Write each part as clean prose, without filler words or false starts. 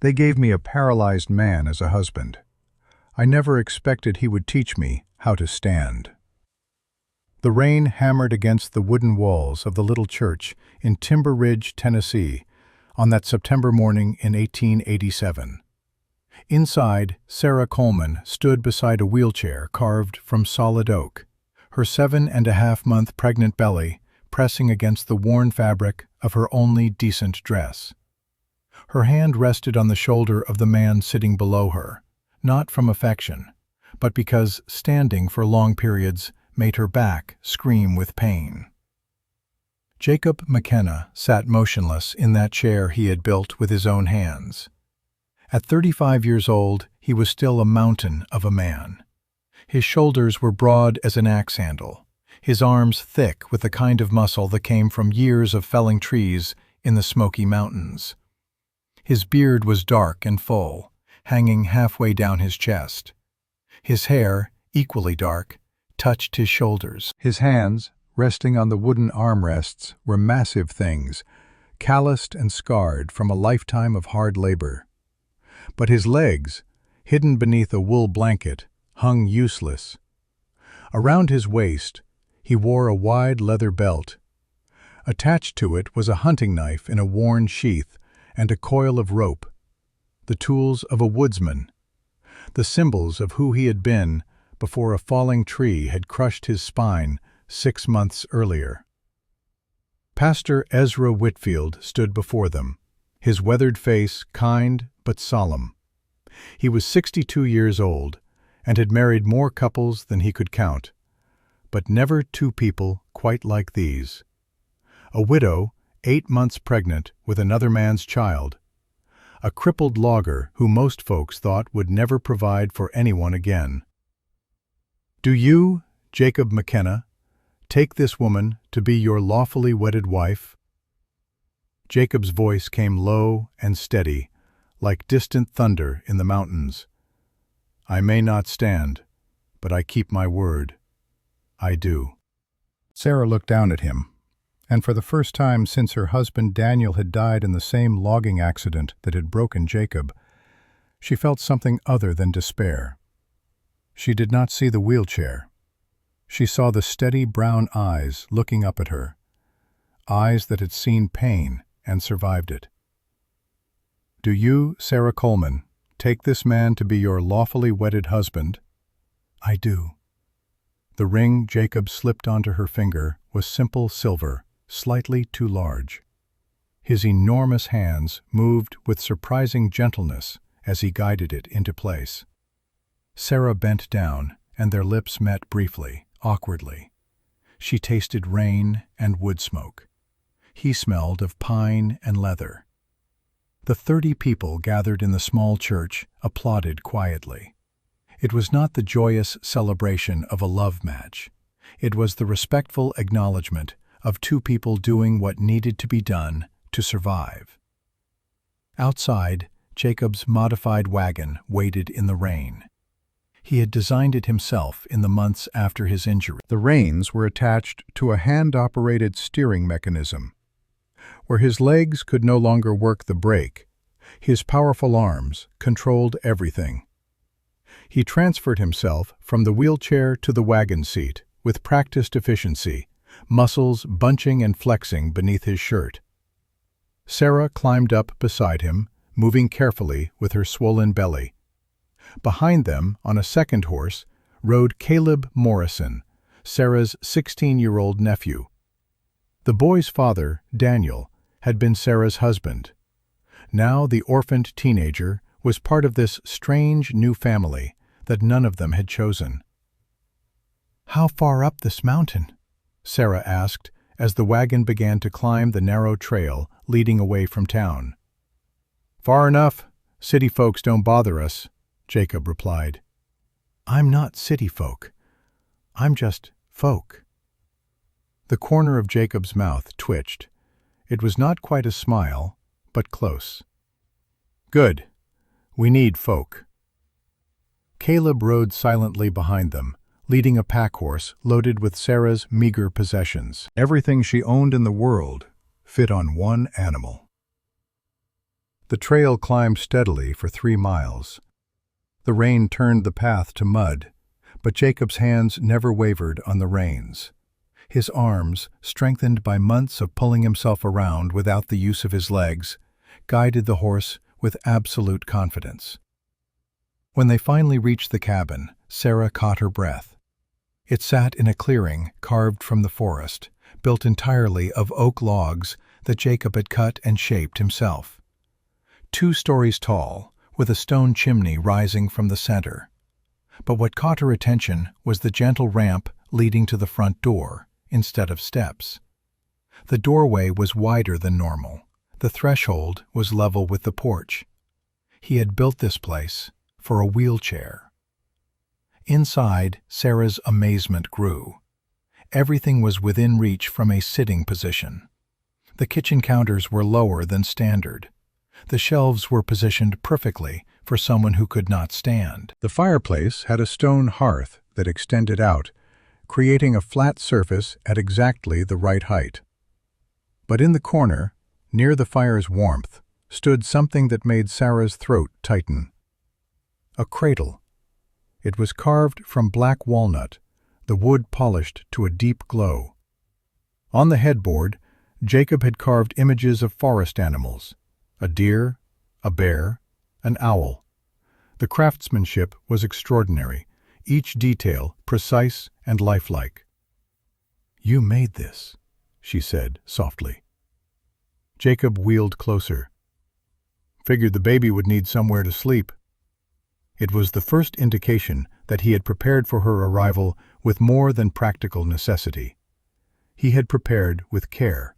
They gave me a paralyzed man as a husband. I never expected he would teach me how to stand. The rain hammered against the wooden walls of the little church in Timber Ridge, Tennessee, on that September morning in 1887. Inside, Sarah Coleman stood beside a wheelchair carved from solid oak, her 7.5-month pregnant belly pressing against the worn fabric of her only decent dress. Her hand rested on the shoulder of the man sitting below her, not from affection, but because standing for long periods made her back scream with pain. Jacob McKenna sat motionless in that chair he had built with his own hands. At 35 years old, he was still a mountain of a man. His shoulders were broad as an axe handle, his arms thick with the kind of muscle that came from years of felling trees in the Smoky Mountains. His beard was dark and full, hanging halfway down his chest. His hair, equally dark, touched his shoulders. His hands, resting on the wooden armrests, were massive things, calloused and scarred from a lifetime of hard labor. But his legs, hidden beneath a wool blanket, hung useless. Around his waist, he wore a wide leather belt. Attached to it was a hunting knife in a worn sheath and a coil of rope, the tools of a woodsman, the symbols of who he had been before a falling tree had crushed his spine 6 months earlier. Pastor Ezra Whitfield stood before them, his weathered face kind but solemn. He was 62 years old and had married more couples than he could count, but never two people quite like these. A widow, 8 months pregnant with another man's child. A crippled logger who most folks thought would never provide for anyone again. "Do you, Jacob McKenna, take this woman to be your lawfully wedded wife?" Jacob's voice came low and steady, like distant thunder in the mountains. "I may not stand, but I keep my word. I do." Sarah looked down at him, and for the first time since her husband Daniel had died in the same logging accident that had broken Jacob, she felt something other than despair. She did not see the wheelchair. She saw the steady brown eyes looking up at her, eyes that had seen pain and survived it. "Do you, Sarah Coleman, take this man to be your lawfully wedded husband?" "I do." The ring Jacob slipped onto her finger was simple silver, slightly too large. His enormous hands moved with surprising gentleness as he guided it into place. Sarah bent down, and their lips met briefly, awkwardly. She tasted rain and wood smoke. He smelled of pine and leather. The 30 people gathered in the small church applauded quietly. It was not the joyous celebration of a love match. It was the respectful acknowledgement of two people doing what needed to be done to survive. Outside, Jacob's modified wagon waited in the rain. He had designed it himself in the months after his injury. The reins were attached to a hand-operated steering mechanism. Where his legs could no longer work the brake, his powerful arms controlled everything. He transferred himself from the wheelchair to the wagon seat with practiced efficiency, muscles bunching and flexing beneath his shirt. Sarah climbed up beside him, moving carefully with her swollen belly. Behind them, on a second horse, rode Caleb Morrison, Sarah's 16-year-old nephew. The boy's father, Daniel, had been Sarah's husband. Now the orphaned teenager was part of this strange new family that none of them had chosen. "How far up this mountain?" Sarah asked as the wagon began to climb the narrow trail leading away from town. "Far enough. City folks don't bother us," Jacob replied. "I'm not city folk. I'm just folk." The corner of Jacob's mouth twitched. It was not quite a smile, but close. "Good. We need folk." Caleb rode silently behind them, leading a pack horse loaded with Sarah's meager possessions. Everything she owned in the world fit on one animal. The trail climbed steadily for 3 miles. The rain turned the path to mud, but Jacob's hands never wavered on the reins. His arms, strengthened by months of pulling himself around without the use of his legs, guided the horse with absolute confidence. When they finally reached the cabin, Sarah caught her breath. It sat in a clearing carved from the forest, built entirely of oak logs that Jacob had cut and shaped himself. 2 stories tall, with a stone chimney rising from the center. But what caught her attention was the gentle ramp leading to the front door, instead of steps. The doorway was wider than normal. The threshold was level with the porch. He had built this place for a wheelchair. Inside, Sarah's amazement grew. Everything was within reach from a sitting position. The kitchen counters were lower than standard. The shelves were positioned perfectly for someone who could not stand. The fireplace had a stone hearth that extended out, creating a flat surface at exactly the right height. But in the corner, near the fire's warmth, stood something that made Sarah's throat tighten. A cradle. It was carved from black walnut, the wood polished to a deep glow. On the headboard, Jacob had carved images of forest animals: a deer, a bear, an owl. The craftsmanship was extraordinary, each detail precise and lifelike. "You made this," she said softly. Jacob wheeled closer. "Figured the baby would need somewhere to sleep." It was the first indication that he had prepared for her arrival with more than practical necessity. He had prepared with care.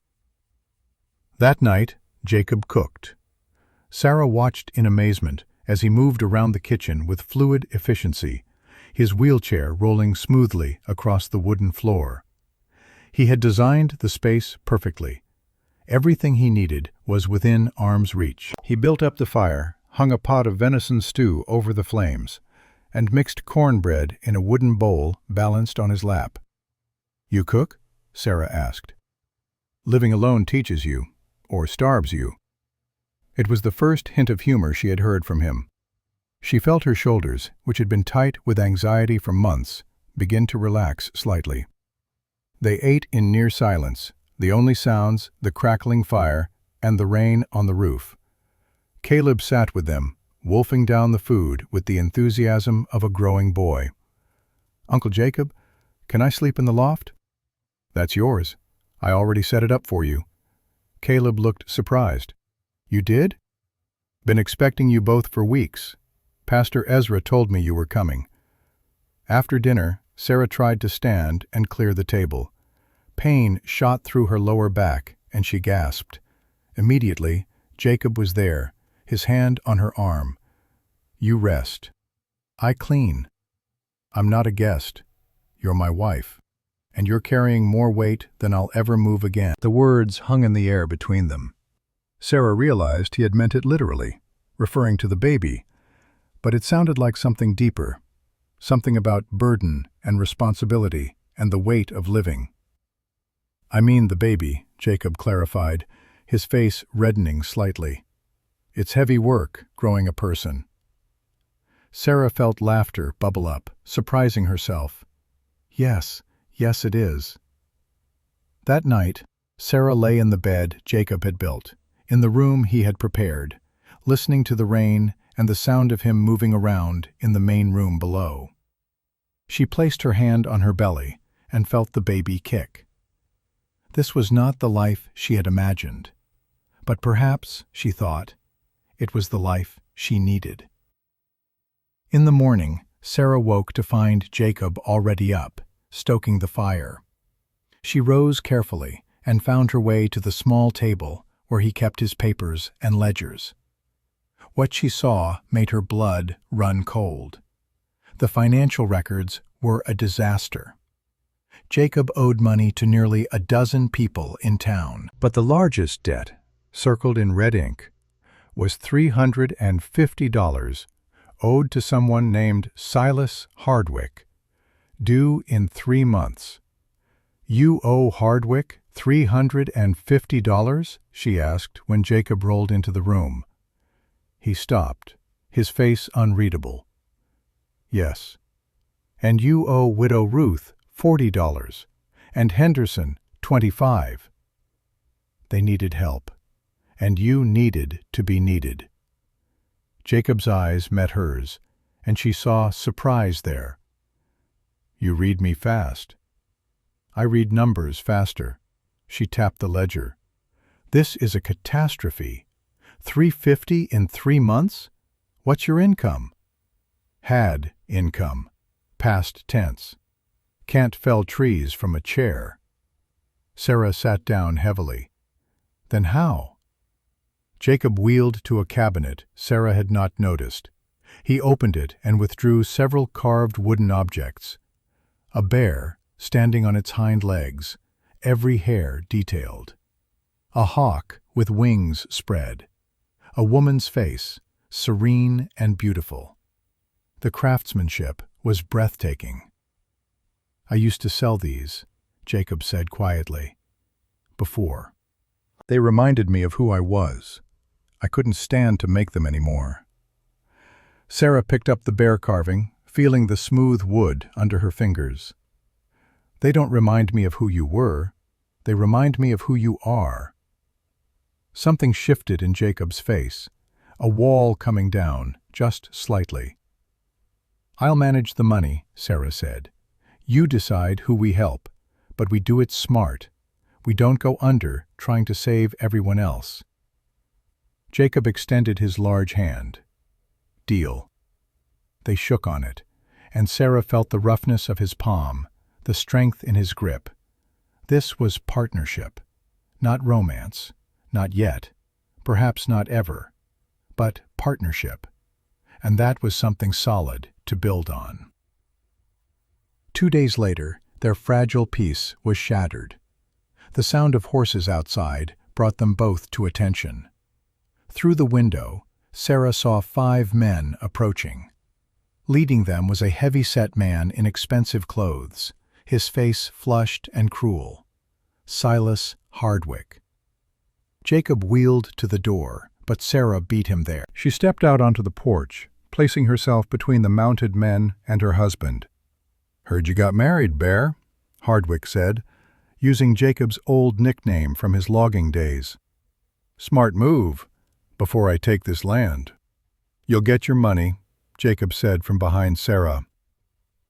That night, Jacob cooked. Sarah watched in amazement as he moved around the kitchen with fluid efficiency, his wheelchair rolling smoothly across the wooden floor. He had designed the space perfectly. Everything he needed was within arm's reach. He built up the fire, hung a pot of venison stew over the flames, and mixed cornbread in a wooden bowl balanced on his lap. "You cook?" Sarah asked. "Living alone teaches you, or starves you." It was the first hint of humor she had heard from him. She felt her shoulders, which had been tight with anxiety for months, begin to relax slightly. They ate in near silence, the only sounds the crackling fire and the rain on the roof. Caleb sat with them, wolfing down the food with the enthusiasm of a growing boy. "Uncle Jacob, can I sleep in the loft?" "That's yours. I already set it up for you." Caleb looked surprised. "You did?" "Been expecting you both for weeks. Pastor Ezra told me you were coming." After dinner, Sarah tried to stand and clear the table. Pain shot through her lower back, and she gasped. Immediately, Jacob was there, his hand on her arm. "You rest. I clean. I'm not a guest. You're my wife. And you're carrying more weight than I'll ever move again." The words hung in the air between them. Sarah realized he had meant it literally, referring to the baby, but it sounded like something deeper, something about burden and responsibility and the weight of living. "I mean the baby," Jacob clarified, his face reddening slightly. "It's heavy work, growing a person." Sarah felt laughter bubble up, surprising herself. Yes, it is." That night, Sarah lay in the bed Jacob had built, in the room he had prepared, listening to the rain and the sound of him moving around in the main room below. She placed her hand on her belly and felt the baby kick. This was not the life she had imagined, but perhaps, she thought, it was the life she needed. In the morning, Sarah woke to find Jacob already up, stoking the fire. She rose carefully and found her way to the small table where he kept his papers and ledgers. What she saw made her blood run cold. The financial records were a disaster. Jacob owed money to nearly a dozen people in town. But the largest debt, circled in red ink, was $350 owed to someone named Silas Hardwick, due in 3 months. "You owe Hardwick $350? She asked when Jacob rolled into the room. He stopped, his face unreadable. Yes. And you owe Widow Ruth $40, and Henderson $25. They needed help, and you needed to be needed. Jacob's eyes met hers, and she saw surprise there. You read me fast. I read numbers faster. She tapped the ledger. This is a catastrophe. $350 in 3 months? What's your income? Had income. Past tense. Can't fell trees from a chair. Sarah sat down heavily. Then how? Jacob wheeled to a cabinet Sarah had not noticed. He opened it and withdrew several carved wooden objects. A bear, standing on its hind legs, every hair detailed. A hawk with wings spread. A woman's face, serene and beautiful. The craftsmanship was breathtaking. I used to sell these, Jacob said quietly. Before. They reminded me of who I was. I couldn't stand to make them anymore. Sarah picked up the bear carving, feeling the smooth wood under her fingers. They don't remind me of who you were. They remind me of who you are. Something shifted in Jacob's face, a wall coming down, just slightly. I'll manage the money, Sarah said. You decide who we help, but we do it smart. We don't go under trying to save everyone else. Jacob extended his large hand. Deal. They shook on it, and Sarah felt the roughness of his palm, the strength in his grip. This was partnership, not romance, not yet, perhaps not ever, but partnership, and that was something solid to build on. 2 days later, their fragile peace was shattered. The sound of horses outside brought them both to attention. Through the window, Sarah saw 5 men approaching. Leading them was a heavy-set man in expensive clothes, his face flushed and cruel. Silas Hardwick. Jacob wheeled to the door, but Sarah beat him there. She stepped out onto the porch, placing herself between the mounted men and her husband. "Heard you got married, Bear," Hardwick said, using Jacob's old nickname from his logging days. "Smart move, before I take this land." "You'll get your money," Jacob said from behind Sarah.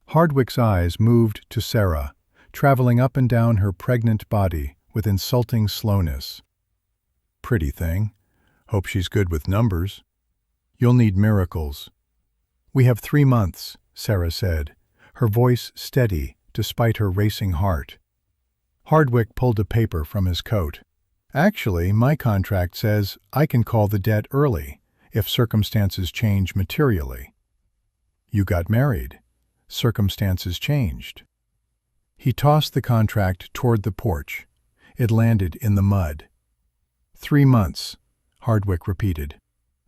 Hardwick's eyes moved to Sarah, traveling up and down her pregnant body with insulting slowness. "Pretty thing. Hope she's good with numbers. You'll need miracles." "We have 3 months," Sarah said, her voice steady despite her racing heart. Hardwick pulled a paper from his coat. "Actually, my contract says I can call the debt early if circumstances change materially." "You got married. Circumstances changed." He tossed the contract toward the porch. It landed in the mud. 3 months, Hardwick repeated.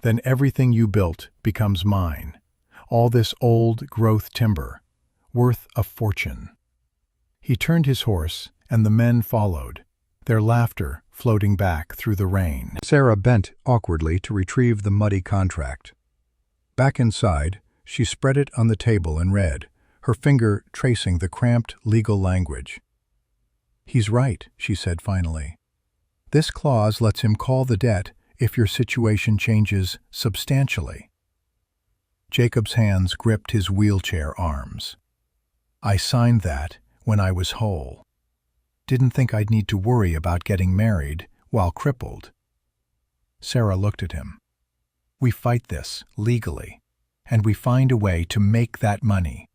"Then everything you built becomes mine. All this old growth timber, worth a fortune." He turned his horse, and the men followed, their laughter floating back through the rain. Sarah bent awkwardly to retrieve the muddy contract. Back inside, she spread it on the table and read, her finger tracing the cramped legal language. "He's right," she said finally. "This clause lets him call the debt if your situation changes substantially." Jacob's hands gripped his wheelchair arms. "I signed that when I was whole. Didn't think I'd need to worry about getting married while crippled." Sarah looked at him. "We fight this legally, and we find a way to make that money."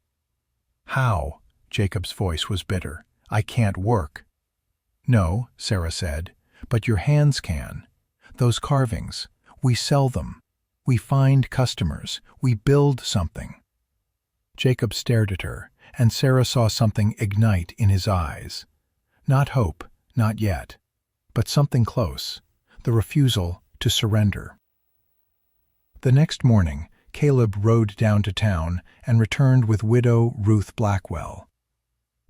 "How?" Jacob's voice was bitter. "I can't work." "No," Sarah said, "but your hands can. Those carvings, we sell them. We find customers. We build something." Jacob stared at her, and Sarah saw something ignite in his eyes. Not hope, not yet, but something close, the refusal to surrender. The next morning, Caleb rode down to town and returned with widow Ruth Blackwell.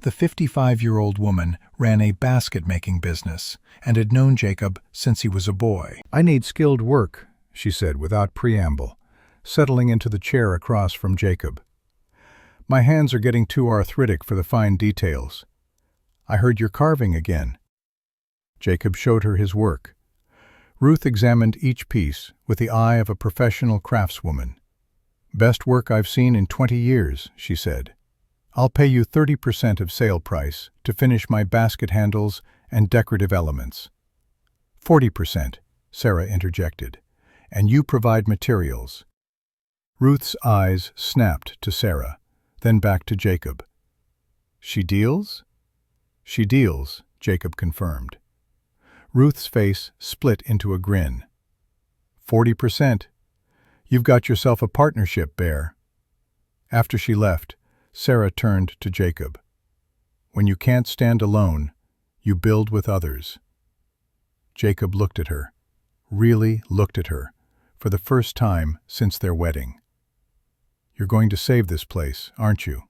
The 55-year-old woman ran a basket-making business and had known Jacob since he was a boy. "I need skilled work," she said without preamble, settling into the chair across from Jacob. "My hands are getting too arthritic for the fine details. I heard you're carving again." Jacob showed her his work. Ruth examined each piece with the eye of a professional craftswoman. "Best work I've seen in 20 years, she said. "I'll pay you 30% of sale price to finish my basket handles and decorative elements." 40%, Sarah interjected, "and you provide materials." Ruth's eyes snapped to Sarah, then back to Jacob. "She deals?" "She deals," Jacob confirmed. Ruth's face split into a grin. 40%. You've got yourself a partnership, Bear." After she left, Sarah turned to Jacob. "When you can't stand alone, you build with others." Jacob looked at her, really looked at her, for the first time since their wedding. "You're going to save this place, aren't you?"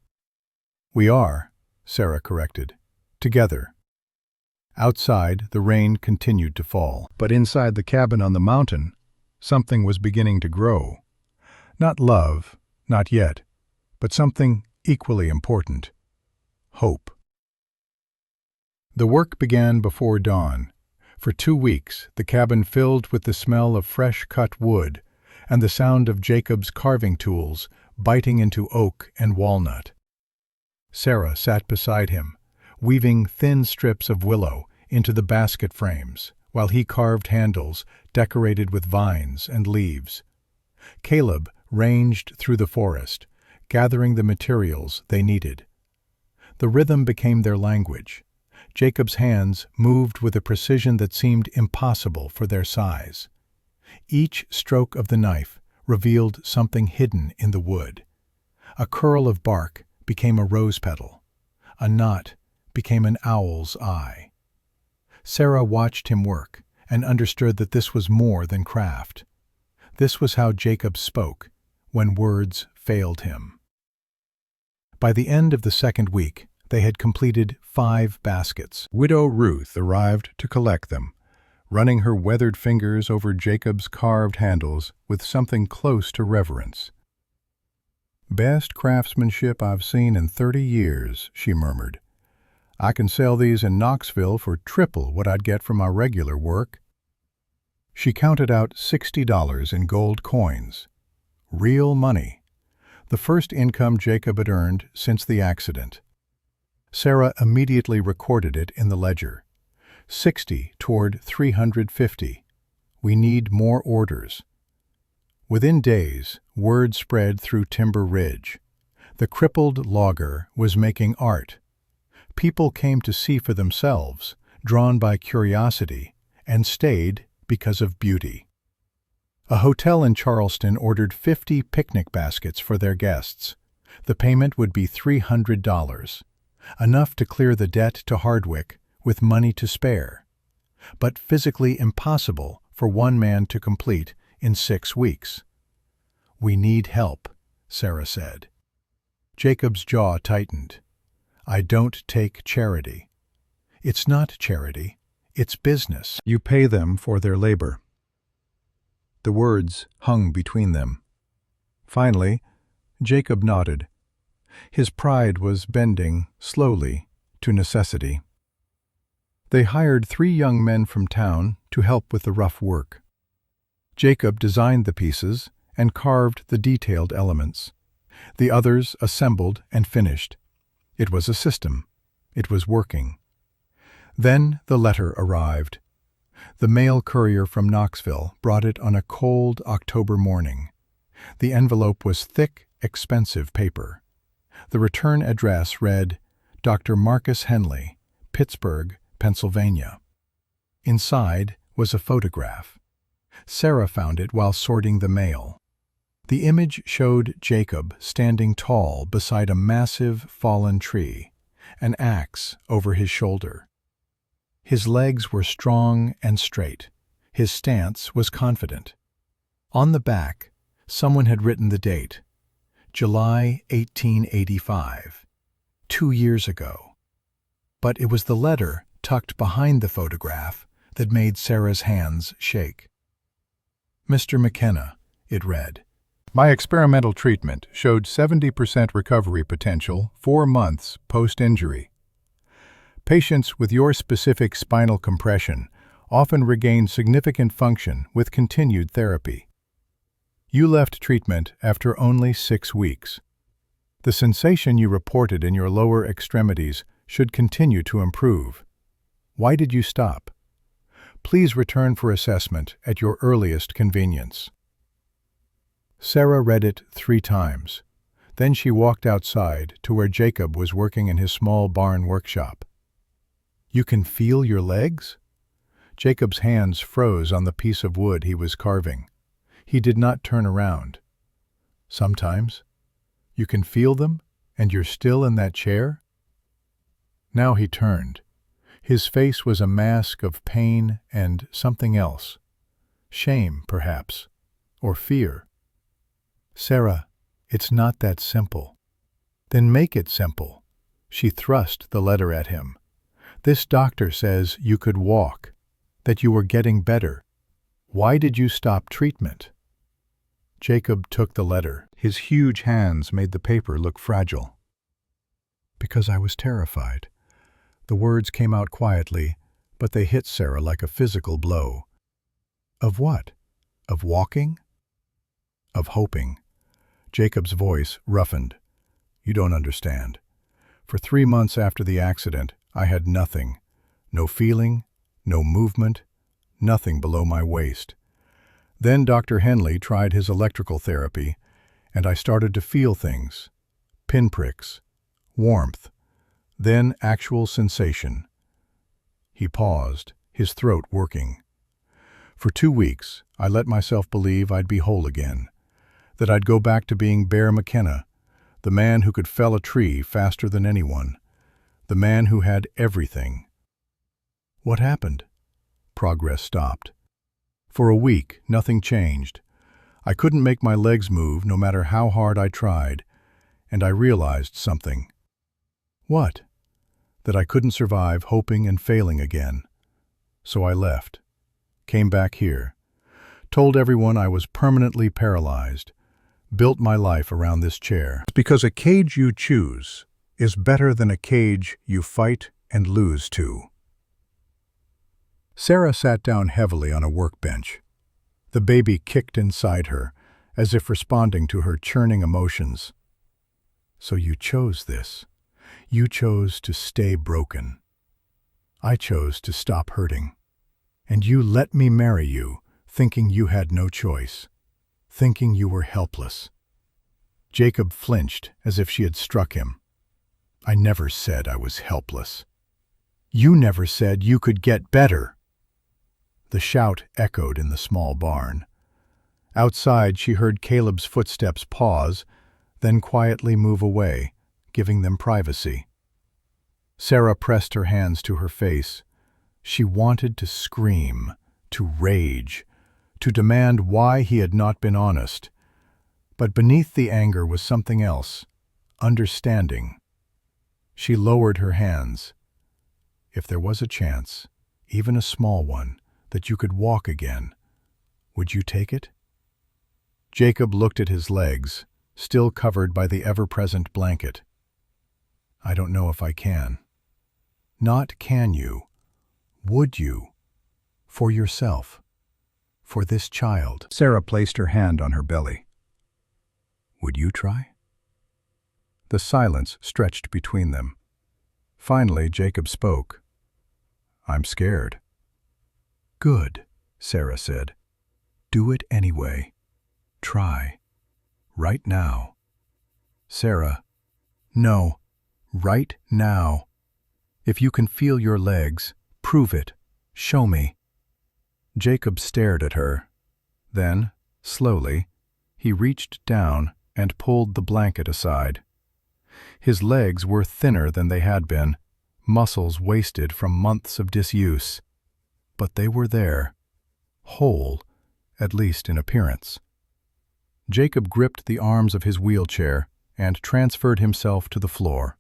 "We are," Sarah corrected. "Together." Outside, the rain continued to fall. But inside the cabin on the mountain, something was beginning to grow. Not love, not yet, but something equally important: hope. The work began before dawn. For 2 weeks, the cabin filled with the smell of fresh cut wood and the sound of Jacob's carving tools biting into oak and walnut. Sarah sat beside him, weaving thin strips of willow into the basket frames, while he carved handles decorated with vines and leaves. Caleb ranged through the forest, gathering the materials they needed. The rhythm became their language. Jacob's hands moved with a precision that seemed impossible for their size. Each stroke of the knife revealed something hidden in the wood. A curl of bark became a rose petal. A knot became an owl's eye. Sarah watched him work and understood that this was more than craft. This was how Jacob spoke when words failed him. By the end of the second week, they had completed 5 baskets. Widow Ruth arrived to collect them, running her weathered fingers over Jacob's carved handles with something close to reverence. "Best craftsmanship I've seen in 30 years, she murmured. "I can sell these in Knoxville for triple what I'd get for my regular work." She counted out $60 in gold coins. Real money. The first income Jacob had earned since the accident. Sarah immediately recorded it in the ledger. 60 toward 350. We need more orders. Within days, word spread through Timber Ridge. The crippled logger was making art. People came to see for themselves, drawn by curiosity, and stayed because of beauty. A hotel in Charleston ordered 50 picnic baskets for their guests. The payment would be $300, enough to clear the debt to Hardwick with money to spare, but physically impossible for one man to complete in 6 weeks. "We need help," Sarah said. Jacob's jaw tightened. "I don't take charity." "It's not charity. It's business. You pay them for their labor." The words hung between them. Finally, Jacob nodded. His pride was bending, slowly, to necessity. They hired 3 young men from town to help with the rough work. Jacob designed the pieces and carved the detailed elements. The others assembled and finished. It was a system. It was working. Then the letter arrived. The mail courier from Knoxville brought it on a cold October morning. The envelope was thick, expensive paper. The return address read, Dr. Marcus Henley, Pittsburgh, Pennsylvania. Inside was a photograph. Sarah found it while sorting the mail. The image showed Jacob standing tall beside a massive fallen tree, an axe over his shoulder. His legs were strong and straight. His stance was confident. On the back, someone had written the date, July 1885, 2 years ago. But it was the letter tucked behind the photograph that made Sarah's hands shake. Mr. McKenna, it read. My experimental treatment showed 70% recovery potential 4 months post-injury. Patients with your specific spinal compression often regain significant function with continued therapy. You left treatment after only 6 weeks. The sensation you reported in your lower extremities should continue to improve. Why did you stop? Please return for assessment at your earliest convenience. Sarah read it 3 times. Then she walked outside to where Jacob was working in his small barn workshop. You can feel your legs? Jacob's hands froze on the piece of wood he was carving. He did not turn around. Sometimes. You can feel them, and you're still in that chair? Now he turned. His face was a mask of pain and something else. Shame, perhaps, or fear. Sarah, it's not that simple. Then make it simple. She thrust the letter at him. This doctor says you could walk, that you were getting better. Why did you stop treatment? Jacob took the letter. His huge hands made the paper look fragile. Because I was terrified. The words came out quietly, but they hit Sarah like a physical blow. Of what? Of walking? Of hoping. Jacob's voice roughened. You don't understand. For 3 months after the accident, I had nothing. No feeling, no movement, nothing below my waist. Then Dr. Henley tried his electrical therapy, and I started to feel things. Pinpricks, warmth, then actual sensation. He paused, his throat working. For 2 weeks, I let myself believe I'd be whole again, that I'd go back to being Bear McKenna, the man who could fell a tree faster than anyone, the man who had everything. What happened? Progress stopped. For a week, nothing changed. I couldn't make my legs move no matter how hard I tried, and I realized something. What? That I couldn't survive hoping and failing again. So I left, came back here, told everyone I was permanently paralyzed, built my life around this chair. Because a cage you choose is better than a cage you fight and lose to. Sarah sat down heavily on a workbench. The baby kicked inside her, as if responding to her churning emotions. So you chose this. You chose to stay broken. I chose to stop hurting. And you let me marry you, thinking you had no choice, thinking you were helpless. Jacob flinched as if she had struck him. I never said I was helpless. You never said you could get better. The shout echoed in the small barn. Outside, she heard Caleb's footsteps pause, then quietly move away, giving them privacy. Sarah pressed her hands to her face. She wanted to scream, to rage, to demand why he had not been honest. But beneath the anger was something else, understanding. She lowered her hands. If there was a chance, even a small one, that you could walk again, would you take it? Jacob looked at his legs, still covered by the ever-present blanket. I don't know if I can. Not can you. Would you? For yourself. For this child. Sarah placed her hand on her belly. Would you try? The silence stretched between them. Finally, Jacob spoke. I'm scared. Good, Sarah said. Do it anyway. Try. Right now. Sarah. No. Right now. If you can feel your legs, prove it. Show me. Jacob stared at her. Then, slowly, he reached down and pulled the blanket aside. His legs were thinner than they had been, muscles wasted from months of disuse. But they were there, whole, at least in appearance. Jacob gripped the arms of his wheelchair and transferred himself to the floor.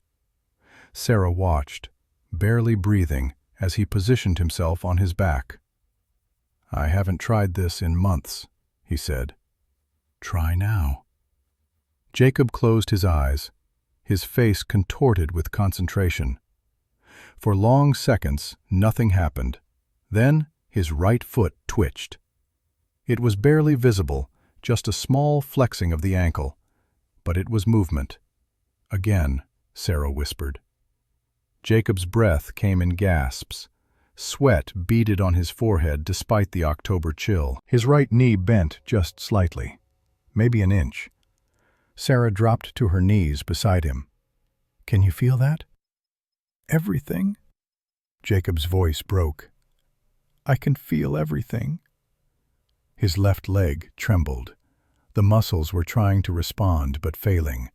Sarah watched, barely breathing, as he positioned himself on his back. I haven't tried this in months, he said. "Try now." Jacob closed his eyes, his face contorted with concentration. For long seconds, nothing happened. Then his right foot twitched. It was barely visible, just a small flexing of the ankle, but it was movement. "Again," Sarah whispered. Jacob's breath came in gasps. Sweat beaded on his forehead despite the October chill. His right knee bent just slightly, maybe an inch. Sarah dropped to her knees beside him. "Can you feel that?" "Everything?" Jacob's voice broke. "I can feel everything." His left leg trembled. The muscles were trying to respond but failing.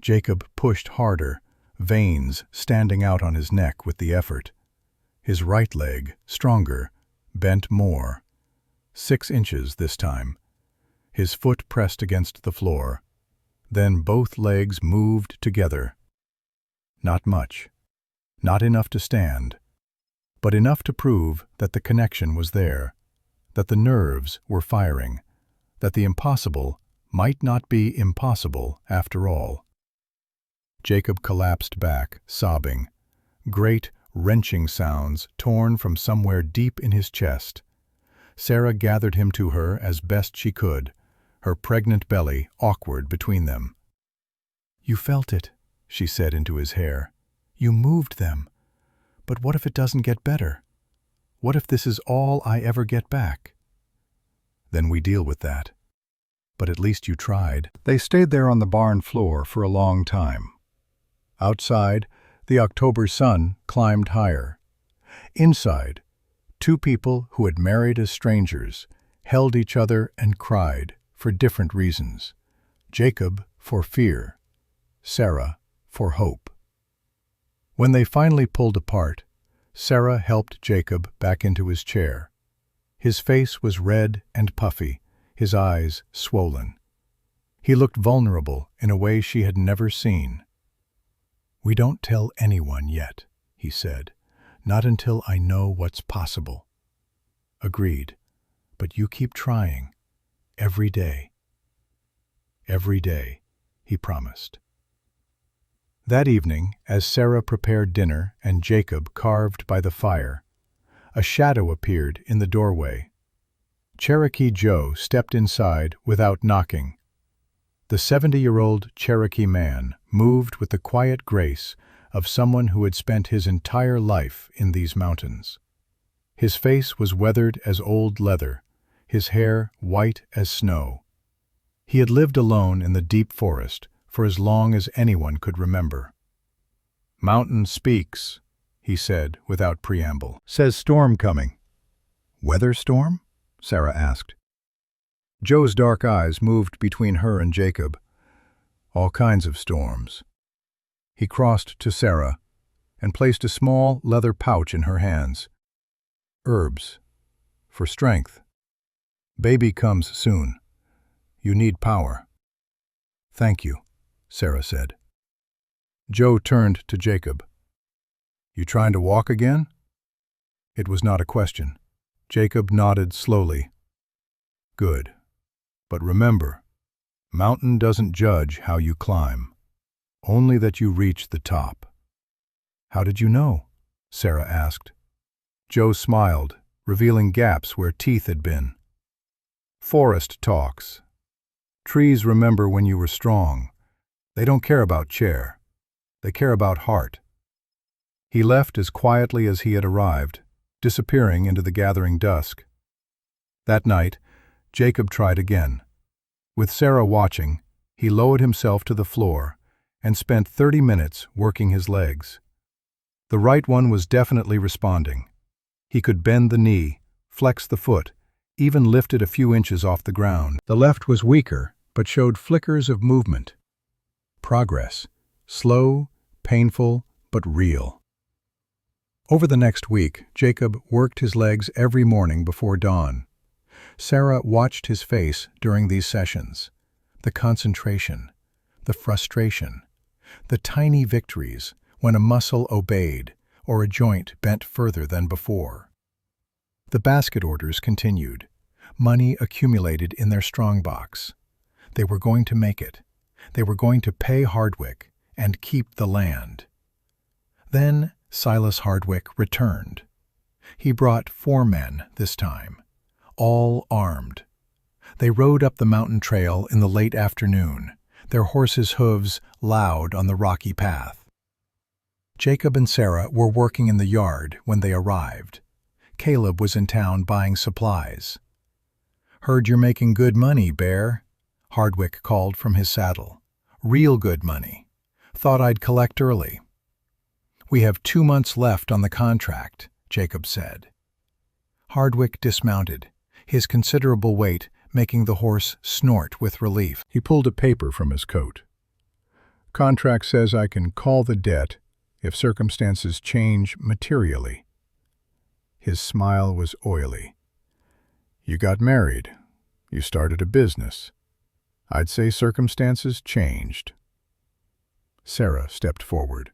Jacob pushed harder, veins standing out on his neck with the effort. His right leg, stronger, bent more. 6 inches this time. His foot pressed against the floor. Then both legs moved together. Not much. Not enough to stand. But enough to prove that the connection was there, that the nerves were firing, that the impossible might not be impossible after all. Jacob collapsed back, sobbing. Great, wrenching sounds torn from somewhere deep in his chest. Sarah gathered him to her as best she could, her pregnant belly awkward between them. "You felt it," she said into his hair. "You moved them. But what if it doesn't get better? What if this is all I ever get back?" "Then we deal with that. But at least you tried." They stayed there on the barn floor for a long time. Outside, the October sun climbed higher. Inside, 2 people who had married as strangers held each other and cried for different reasons. Jacob for fear, Sarah for hope. When they finally pulled apart, Sarah helped Jacob back into his chair. His face was red and puffy, his eyes swollen. He looked vulnerable in a way she had never seen. "We don't tell anyone yet," he said. "Not until I know what's possible." "Agreed. But you keep trying. Every day." "Every day," he promised. That evening, as Sarah prepared dinner and Jacob carved by the fire, a shadow appeared in the doorway. Cherokee Joe stepped inside without knocking. The 70-year-old Cherokee man moved with the quiet grace of someone who had spent his entire life in these mountains. His face was weathered as old leather, his hair white as snow. He had lived alone in the deep forest for as long as anyone could remember. "Mountain speaks," he said without preamble. "Says storm coming." "Weather storm?" Sarah asked. Joe's dark eyes moved between her and Jacob. "All kinds of storms." He crossed to Sarah and placed a small leather pouch in her hands. "Herbs. For strength. Baby comes soon. You need power." "Thank you," Sarah said. Joe turned to Jacob. "You trying to walk again?" It was not a question. Jacob nodded slowly. "Good. But remember, mountain doesn't judge how you climb, only that you reach the top." "How did you know?" Sarah asked. Joe smiled, revealing gaps where teeth had been. "Forest talks. Trees remember when you were strong. They don't care about chair. They care about heart." He left as quietly as he had arrived, disappearing into the gathering dusk. That night, Jacob tried again. With Sarah watching, he lowered himself to the floor and spent 30 minutes working his legs. The right one was definitely responding. He could bend the knee, flex the foot, even lift it a few inches off the ground. The left was weaker, but showed flickers of movement. Progress. Slow, painful, but real. Over the next week, Jacob worked his legs every morning before dawn. Sarah watched his face during these sessions. The concentration, the frustration, the tiny victories when a muscle obeyed or a joint bent further than before. The basket orders continued. Money accumulated in their strongbox. They were going to make it. They were going to pay Hardwick and keep the land. Then Silas Hardwick returned. He brought 4 men this time, all armed. They rode up the mountain trail in the late afternoon, their horses' hooves loud on the rocky path. Jacob and Sarah were working in the yard when they arrived. Caleb was in town buying supplies. "Heard you're making good money, Bear," Hardwick called from his saddle. "Real good money. Thought I'd collect early." "We have 2 months left on the contract," Jacob said. Hardwick dismounted, his considerable weight making the horse snort with relief. He pulled a paper from his coat. "Contract says I can call the debt if circumstances change materially." His smile was oily. "You got married. You started a business. I'd say circumstances changed." Sarah stepped forward.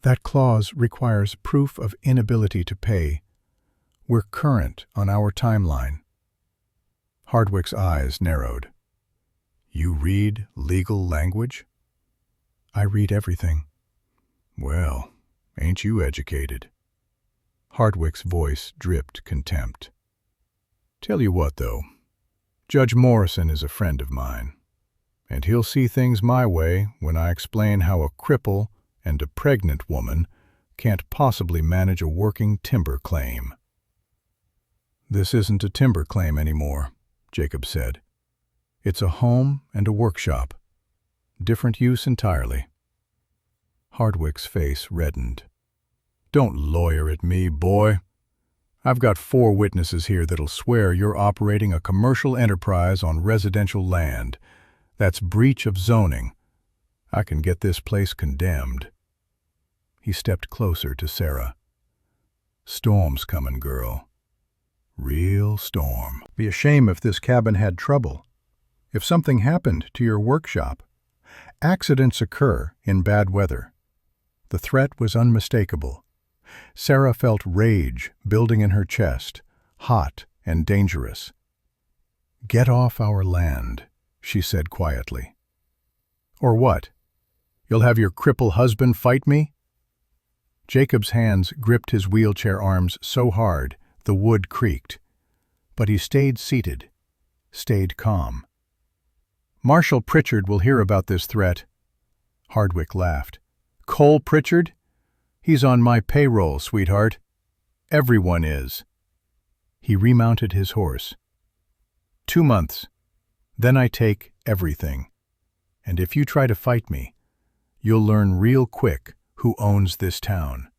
"That clause requires proof of inability to pay. We're current on our timeline." Hardwick's eyes narrowed. "You read legal language?" "I read everything." "Well, ain't you educated?" Hardwick's voice dripped contempt. "Tell you what, though, Judge Morrison is a friend of mine, and he'll see things my way when I explain how a cripple and a pregnant woman can't possibly manage a working timber claim." "This isn't a timber claim anymore," Jacob said. "It's a home and a workshop. Different use entirely." Hardwick's face reddened. "Don't lawyer at me, boy. I've got 4 witnesses here that'll swear you're operating a commercial enterprise on residential land. That's breach of zoning. I can get this place condemned." He stepped closer to Sarah. "Storm's coming, girl. Real storm. Be a shame if this cabin had trouble. If something happened to your workshop. Accidents occur in bad weather." The threat was unmistakable. Sarah felt rage building in her chest, hot and dangerous. "Get off our land," she said quietly. "Or what? You'll have your cripple husband fight me?" Jacob's hands gripped his wheelchair arms so hard the wood creaked. But he stayed seated, stayed calm. "Marshal Pritchard will hear about this threat." Hardwick laughed. "Cole Pritchard? He's on my payroll, sweetheart. Everyone is." He remounted his horse. 2 months. Then I take everything. And if you try to fight me, you'll learn real quick who owns this town."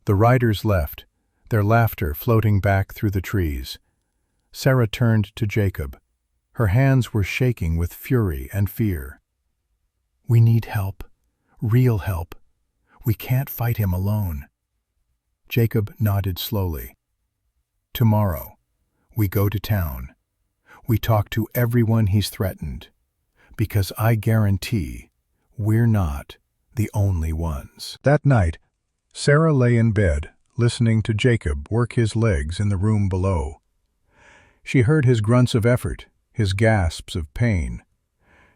The riders left, their laughter floating back through the trees. Sarah turned to Jacob. Her hands were shaking with fury and fear. "We need help. Real help. We can't fight him alone." Jacob nodded slowly. "Tomorrow, we go to town. We talk to everyone he's threatened. Because I guarantee we're not the only ones." That night, Sarah lay in bed, listening to Jacob work his legs in the room below. She heard his grunts of effort, his gasps of pain.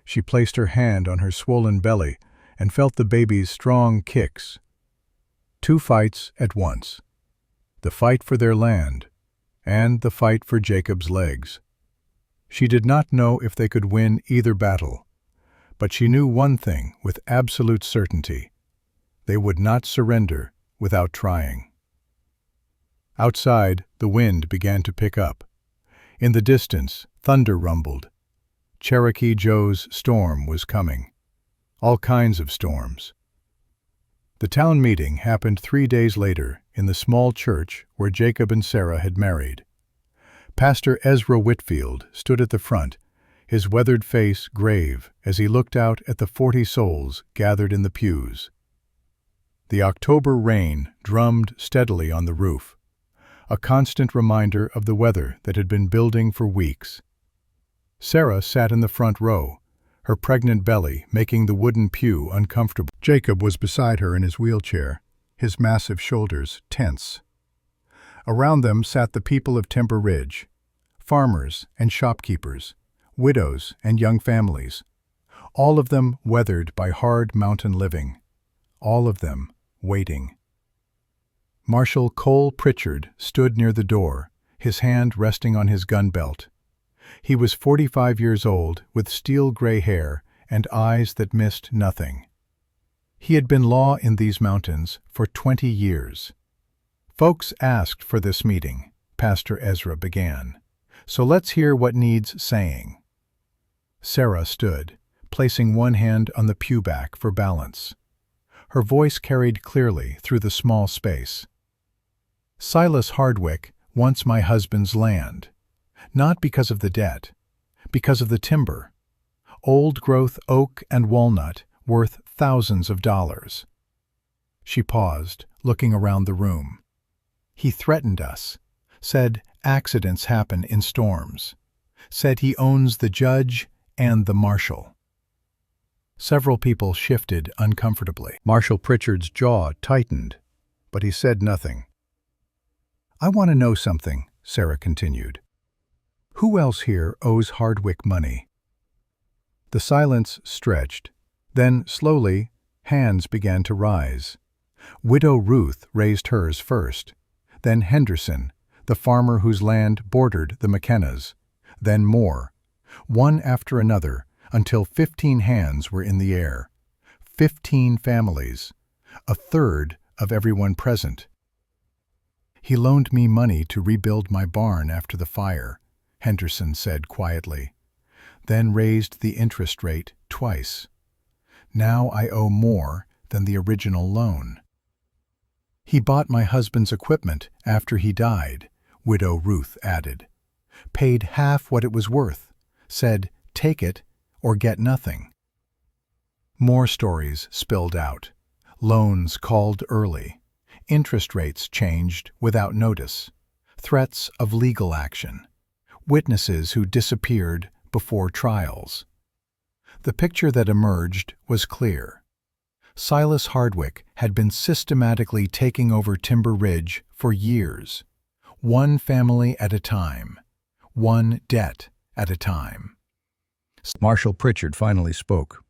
She placed her hand on her swollen belly and felt the baby's strong kicks. 2 fights at once. The fight for their land, and the fight for Jacob's legs. She did not know if they could win either battle, but she knew one thing with absolute certainty. They would not surrender without trying. Outside, the wind began to pick up. In the distance, thunder rumbled. Cherokee Joe's storm was coming. All kinds of storms. The town meeting happened 3 days later in the small church where Jacob and Sarah had married. Pastor Ezra Whitfield stood at the front, his weathered face grave as he looked out at the 40 souls gathered in the pews. The October rain drummed steadily on the roof, a constant reminder of the weather that had been building for weeks. Sarah sat in the front row, her pregnant belly making the wooden pew uncomfortable. Jacob was beside her in his wheelchair, his massive shoulders tense. Around them sat the people of Timber Ridge, farmers and shopkeepers, widows and young families, all of them weathered by hard mountain living, all of them waiting. Marshal Cole Pritchard stood near the door, his hand resting on his gun belt. He was 45 years old, with steel-gray hair and eyes that missed nothing. He had been law in these mountains for 20 years. "Folks asked for this meeting," Pastor Ezra began, "so let's hear what needs saying." Sarah stood, placing one hand on the pew back for balance. Her voice carried clearly through the small space. "Silas Hardwick wants my husband's land, not because of the debt, because of the timber. Old-growth oak and walnut worth thousands of dollars." She paused, looking around the room. "He threatened us, said accidents happen in storms, said he owns the judge and the marshal." Several people shifted uncomfortably. Marshal Pritchard's jaw tightened, but he said nothing. "I want to know something," Sarah continued. "Who else here owes Hardwick money?" The silence stretched. Then, slowly, hands began to rise. Widow Ruth raised hers first, then Henderson, the farmer whose land bordered the McKennas, then more, one after another, until 15 hands were in the air. 15 families, a third of everyone present. "He loaned me money to rebuild my barn after the fire," Henderson said quietly, "then raised the interest rate twice. Now I owe more than the original loan." "He bought my husband's equipment after he died," Widow Ruth added. "Paid half what it was worth, said, 'Take it or get nothing.'" More stories spilled out. Loans called early. Interest rates changed without notice. Threats of legal action. Witnesses who disappeared before trials. The picture that emerged was clear. Silas Hardwick had been systematically taking over Timber Ridge for years, one family at a time, one debt at a time. Marshal Pritchard finally spoke.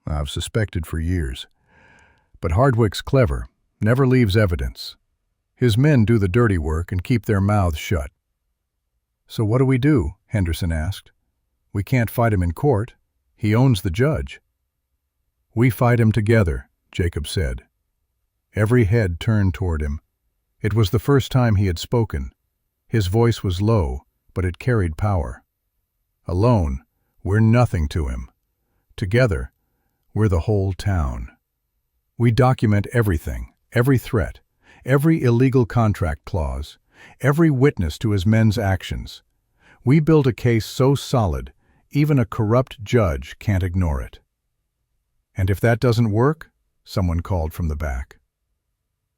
"I've suspected for years. But Hardwick's clever, never leaves evidence. His men do the dirty work and keep their mouths shut." "So what do we do?" Henderson asked. "We can't fight him in court. He owns the judge." "We fight him together," Jacob said. Every head turned toward him. It was the first time he had spoken. His voice was low, but it carried power. "Alone, we're nothing to him. Together, we're the whole town. We document everything, every threat, every illegal contract clause, every witness to his men's actions. We build a case so solid, even a corrupt judge can't ignore it." "And if that doesn't work," someone called from the back,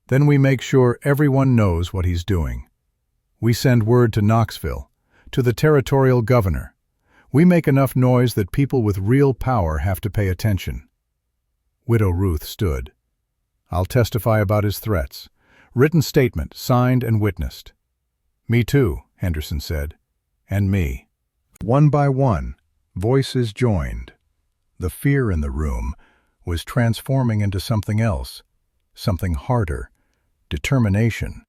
"then we make sure everyone knows what he's doing. We send word to Knoxville, to the territorial governor. We make enough noise that people with real power have to pay attention." Widow Ruth stood. "I'll testify about his threats. Written statement, signed and witnessed." "Me too," Henderson said. "And me." One by one, voices joined. The fear in the room was transforming into something else, something harder, determination.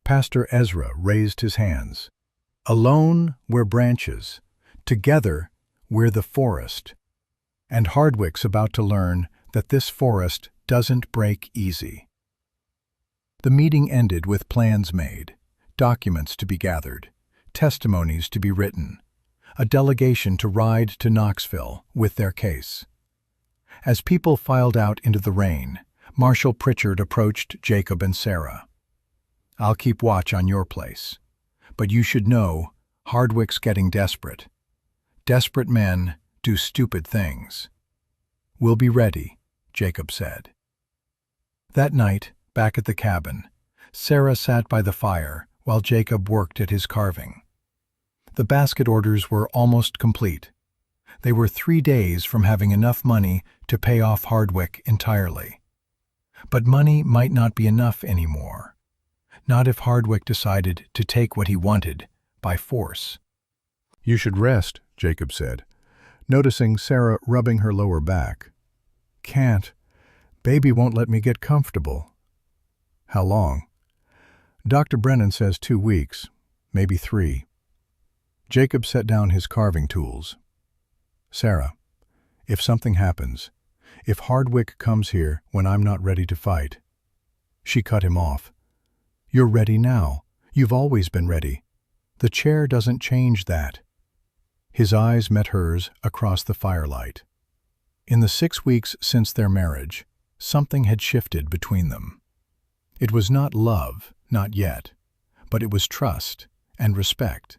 Pastor Ezra raised his hands. "Alone, we're branches. Together, we're the forest." And Hardwick's about to learn that this forest doesn't break easy. The meeting ended with plans made, documents to be gathered, testimonies to be written, a delegation to ride to Knoxville with their case. As people filed out into the rain, Marshal Pritchard approached Jacob and Sarah. "I'll keep watch on your place. But you should know, Hardwick's getting desperate. Desperate men do stupid things." "We'll be ready," Jacob said. That night, back at the cabin, Sarah sat by the fire while Jacob worked at his carving. The basket orders were almost complete. They were 3 days from having enough money to pay off Hardwick entirely. But money might not be enough anymore. Not if Hardwick decided to take what he wanted, by force. "You should rest," Jacob said, noticing Sarah rubbing her lower back. "Can't. Baby won't let me get comfortable." "How long?" "Dr. Brennan says 2 weeks, maybe 3. Jacob set down his carving tools. "Sarah, if something happens, if Hardwick comes here when I'm not ready to fight—" She cut him off. "You're ready now. You've always been ready. The chair doesn't change that." His eyes met hers across the firelight. In the 6 weeks since their marriage, something had shifted between them. It was not love, not yet, but it was trust and respect,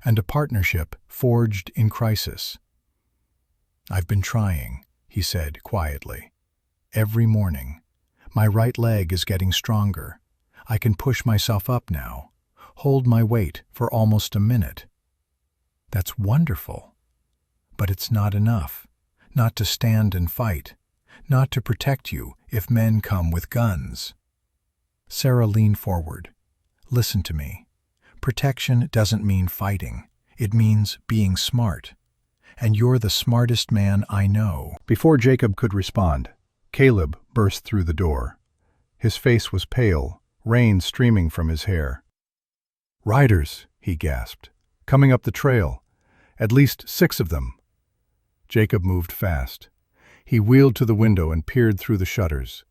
and a partnership forged in crisis. "I've been trying," he said quietly. "Every morning. My right leg is getting stronger. I can push myself up now, hold my weight for almost a minute." "That's wonderful. But it's not enough. Not to stand and fight. Not to protect you if men come with guns." Sarah leaned forward. "Listen to me. Protection doesn't mean fighting. It means being smart. And you're the smartest man I know." Before Jacob could respond, Caleb burst through the door. His face was pale, rain streaming from his hair. "Riders," he gasped, "coming up the trail. At least 6 of them." Jacob moved fast. He wheeled to the window and peered through the shutters.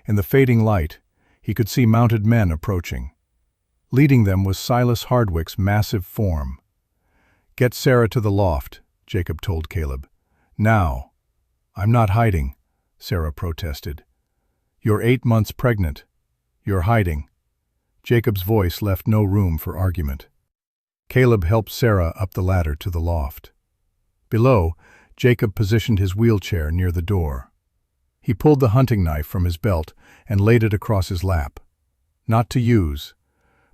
In the fading light, he could see mounted men approaching. Leading them was Silas Hardwick's massive form. "Get Sarah to the loft," Jacob told Caleb. "Now." "I'm not hiding," Sarah protested. "You're 8 months pregnant. You're hiding." Jacob's voice left no room for argument. Caleb helped Sarah up the ladder to the loft. Below, Jacob positioned his wheelchair near the door. He pulled the hunting knife from his belt and laid it across his lap. Not to use,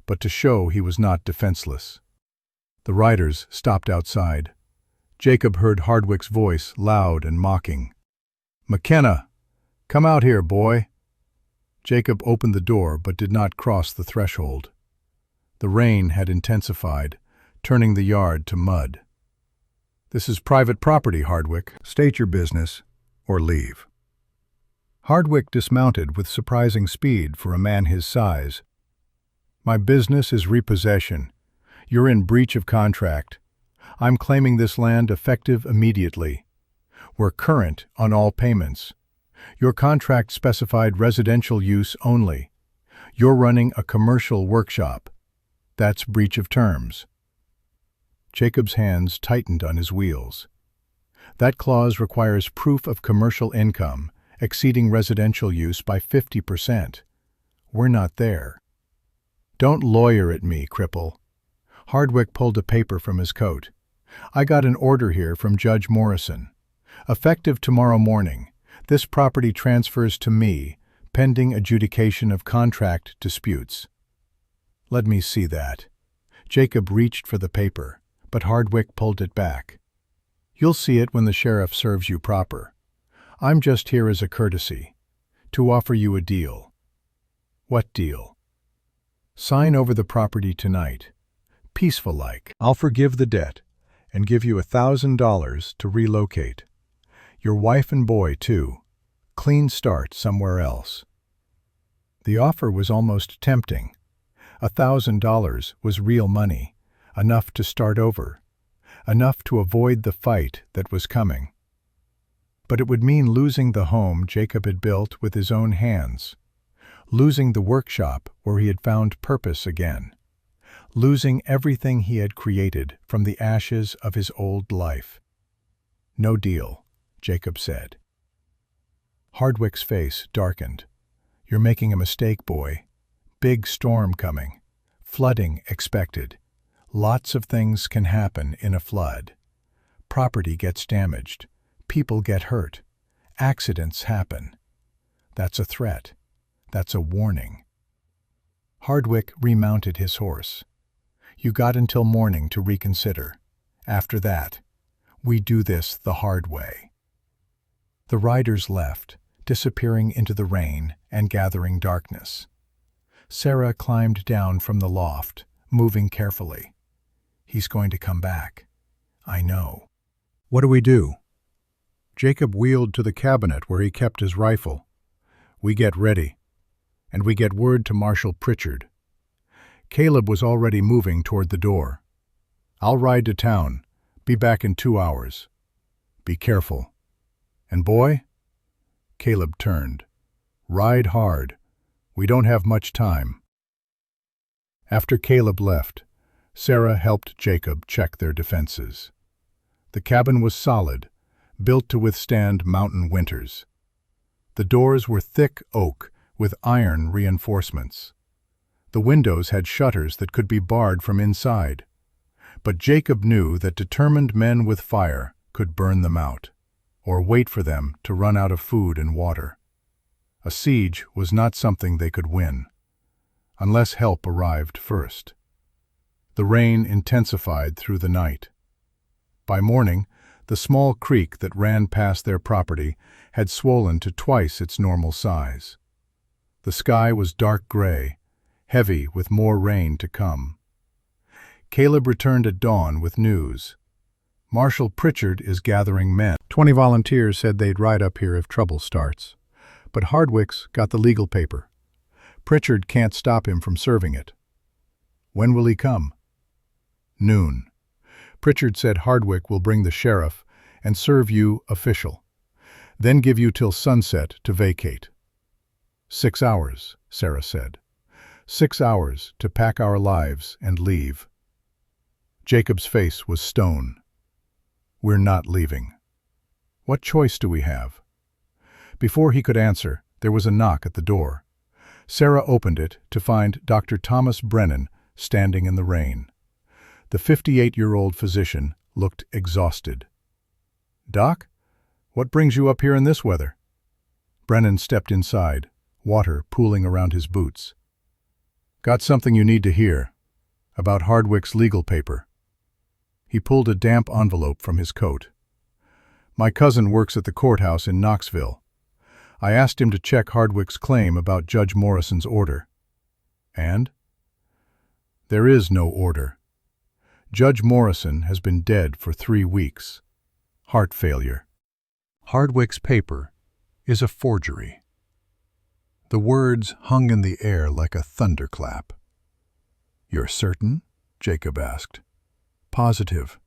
but to show he was not defenseless. The riders stopped outside. Jacob heard Hardwick's voice, loud and mocking. "McKenna, come out here, boy." Jacob opened the door but did not cross the threshold. The rain had intensified, turning the yard to mud. "This is private property, Hardwick. State your business, or leave." Hardwick dismounted with surprising speed for a man his size. "My business is repossession. You're in breach of contract. I'm claiming this land effective immediately. We're current on all payments. Your contract specified residential use only. You're running a commercial workshop. That's breach of terms." Jacob's hands tightened on his wheels. "That clause requires proof of commercial income exceeding residential use by 50%. We're not there." "Don't lawyer at me, cripple." Hardwick pulled a paper from his coat. "I got an order here from Judge Morrison. Effective tomorrow morning, this property transfers to me, pending adjudication of contract disputes." "Let me see that." Jacob reached for the paper, but Hardwick pulled it back. "You'll see it when the sheriff serves you proper. I'm just here as a courtesy, to offer you a deal." "What deal?" "Sign over the property tonight. Peaceful-like. I'll forgive the debt and give you $1,000 to relocate. Your wife and boy, too. Clean start somewhere else." The offer was almost tempting. $1,000 was real money, enough to start over, enough to avoid the fight that was coming. But it would mean losing the home Jacob had built with his own hands, losing the workshop where he had found purpose again, losing everything he had created from the ashes of his old life. "No deal," Jacob said. Hardwick's face darkened. "You're making a mistake, boy. Big storm coming. Flooding expected. Lots of things can happen in a flood. Property gets damaged. People get hurt. Accidents happen. That's a threat. That's a warning." Hardwick remounted his horse. "You got until morning to reconsider. After that, we do this the hard way." The riders left, disappearing into the rain and gathering darkness. Sarah climbed down from the loft, moving carefully. He's going to come back. I know. What do we do? Jacob wheeled to the cabinet where he kept his rifle. We get ready, and we get word to Marshal Pritchard. Caleb was already moving toward the door. I'll ride to town. Be back in 2 hours. Be careful. And boy? Caleb turned. Ride hard. We don't have much time. After Caleb left, Sarah helped Jacob check their defenses. The cabin was solid, built to withstand mountain winters. The doors were thick oak with iron reinforcements. The windows had shutters that could be barred from inside. But Jacob knew that determined men with fire could burn them out, or wait for them to run out of food and water. A siege was not something they could win, unless help arrived first. The rain intensified through the night. By morning, the small creek that ran past their property had swollen to twice its normal size. The sky was dark gray, heavy with more rain to come. Caleb returned at dawn with news. Marshal Pritchard is gathering men. 20 volunteers said they'd ride up here if trouble starts. But Hardwick's got the legal paper. Pritchard can't stop him from serving it. When will he come? Noon. Pritchard said Hardwick will bring the sheriff and serve you official, then give you till sunset to vacate. 6 hours, Sarah said. 6 hours to pack our lives and leave. Jacob's face was stone. We're not leaving. What choice do we have? Before he could answer, there was a knock at the door. Sarah opened it to find Dr. Thomas Brennan standing in the rain. The 58-year-old physician looked exhausted. Doc, what brings you up here in this weather? Brennan stepped inside, water pooling around his boots. Got something you need to hear, about Hardwick's legal paper. He pulled a damp envelope from his coat. My cousin works at the courthouse in Knoxville. I asked him to check Hardwick's claim about Judge Morrison's order. And? There is no order. Judge Morrison has been dead for 3 weeks. Heart failure. Hardwick's paper is a forgery. The words hung in the air like a thunderclap. You're certain? Jacob asked. Positive.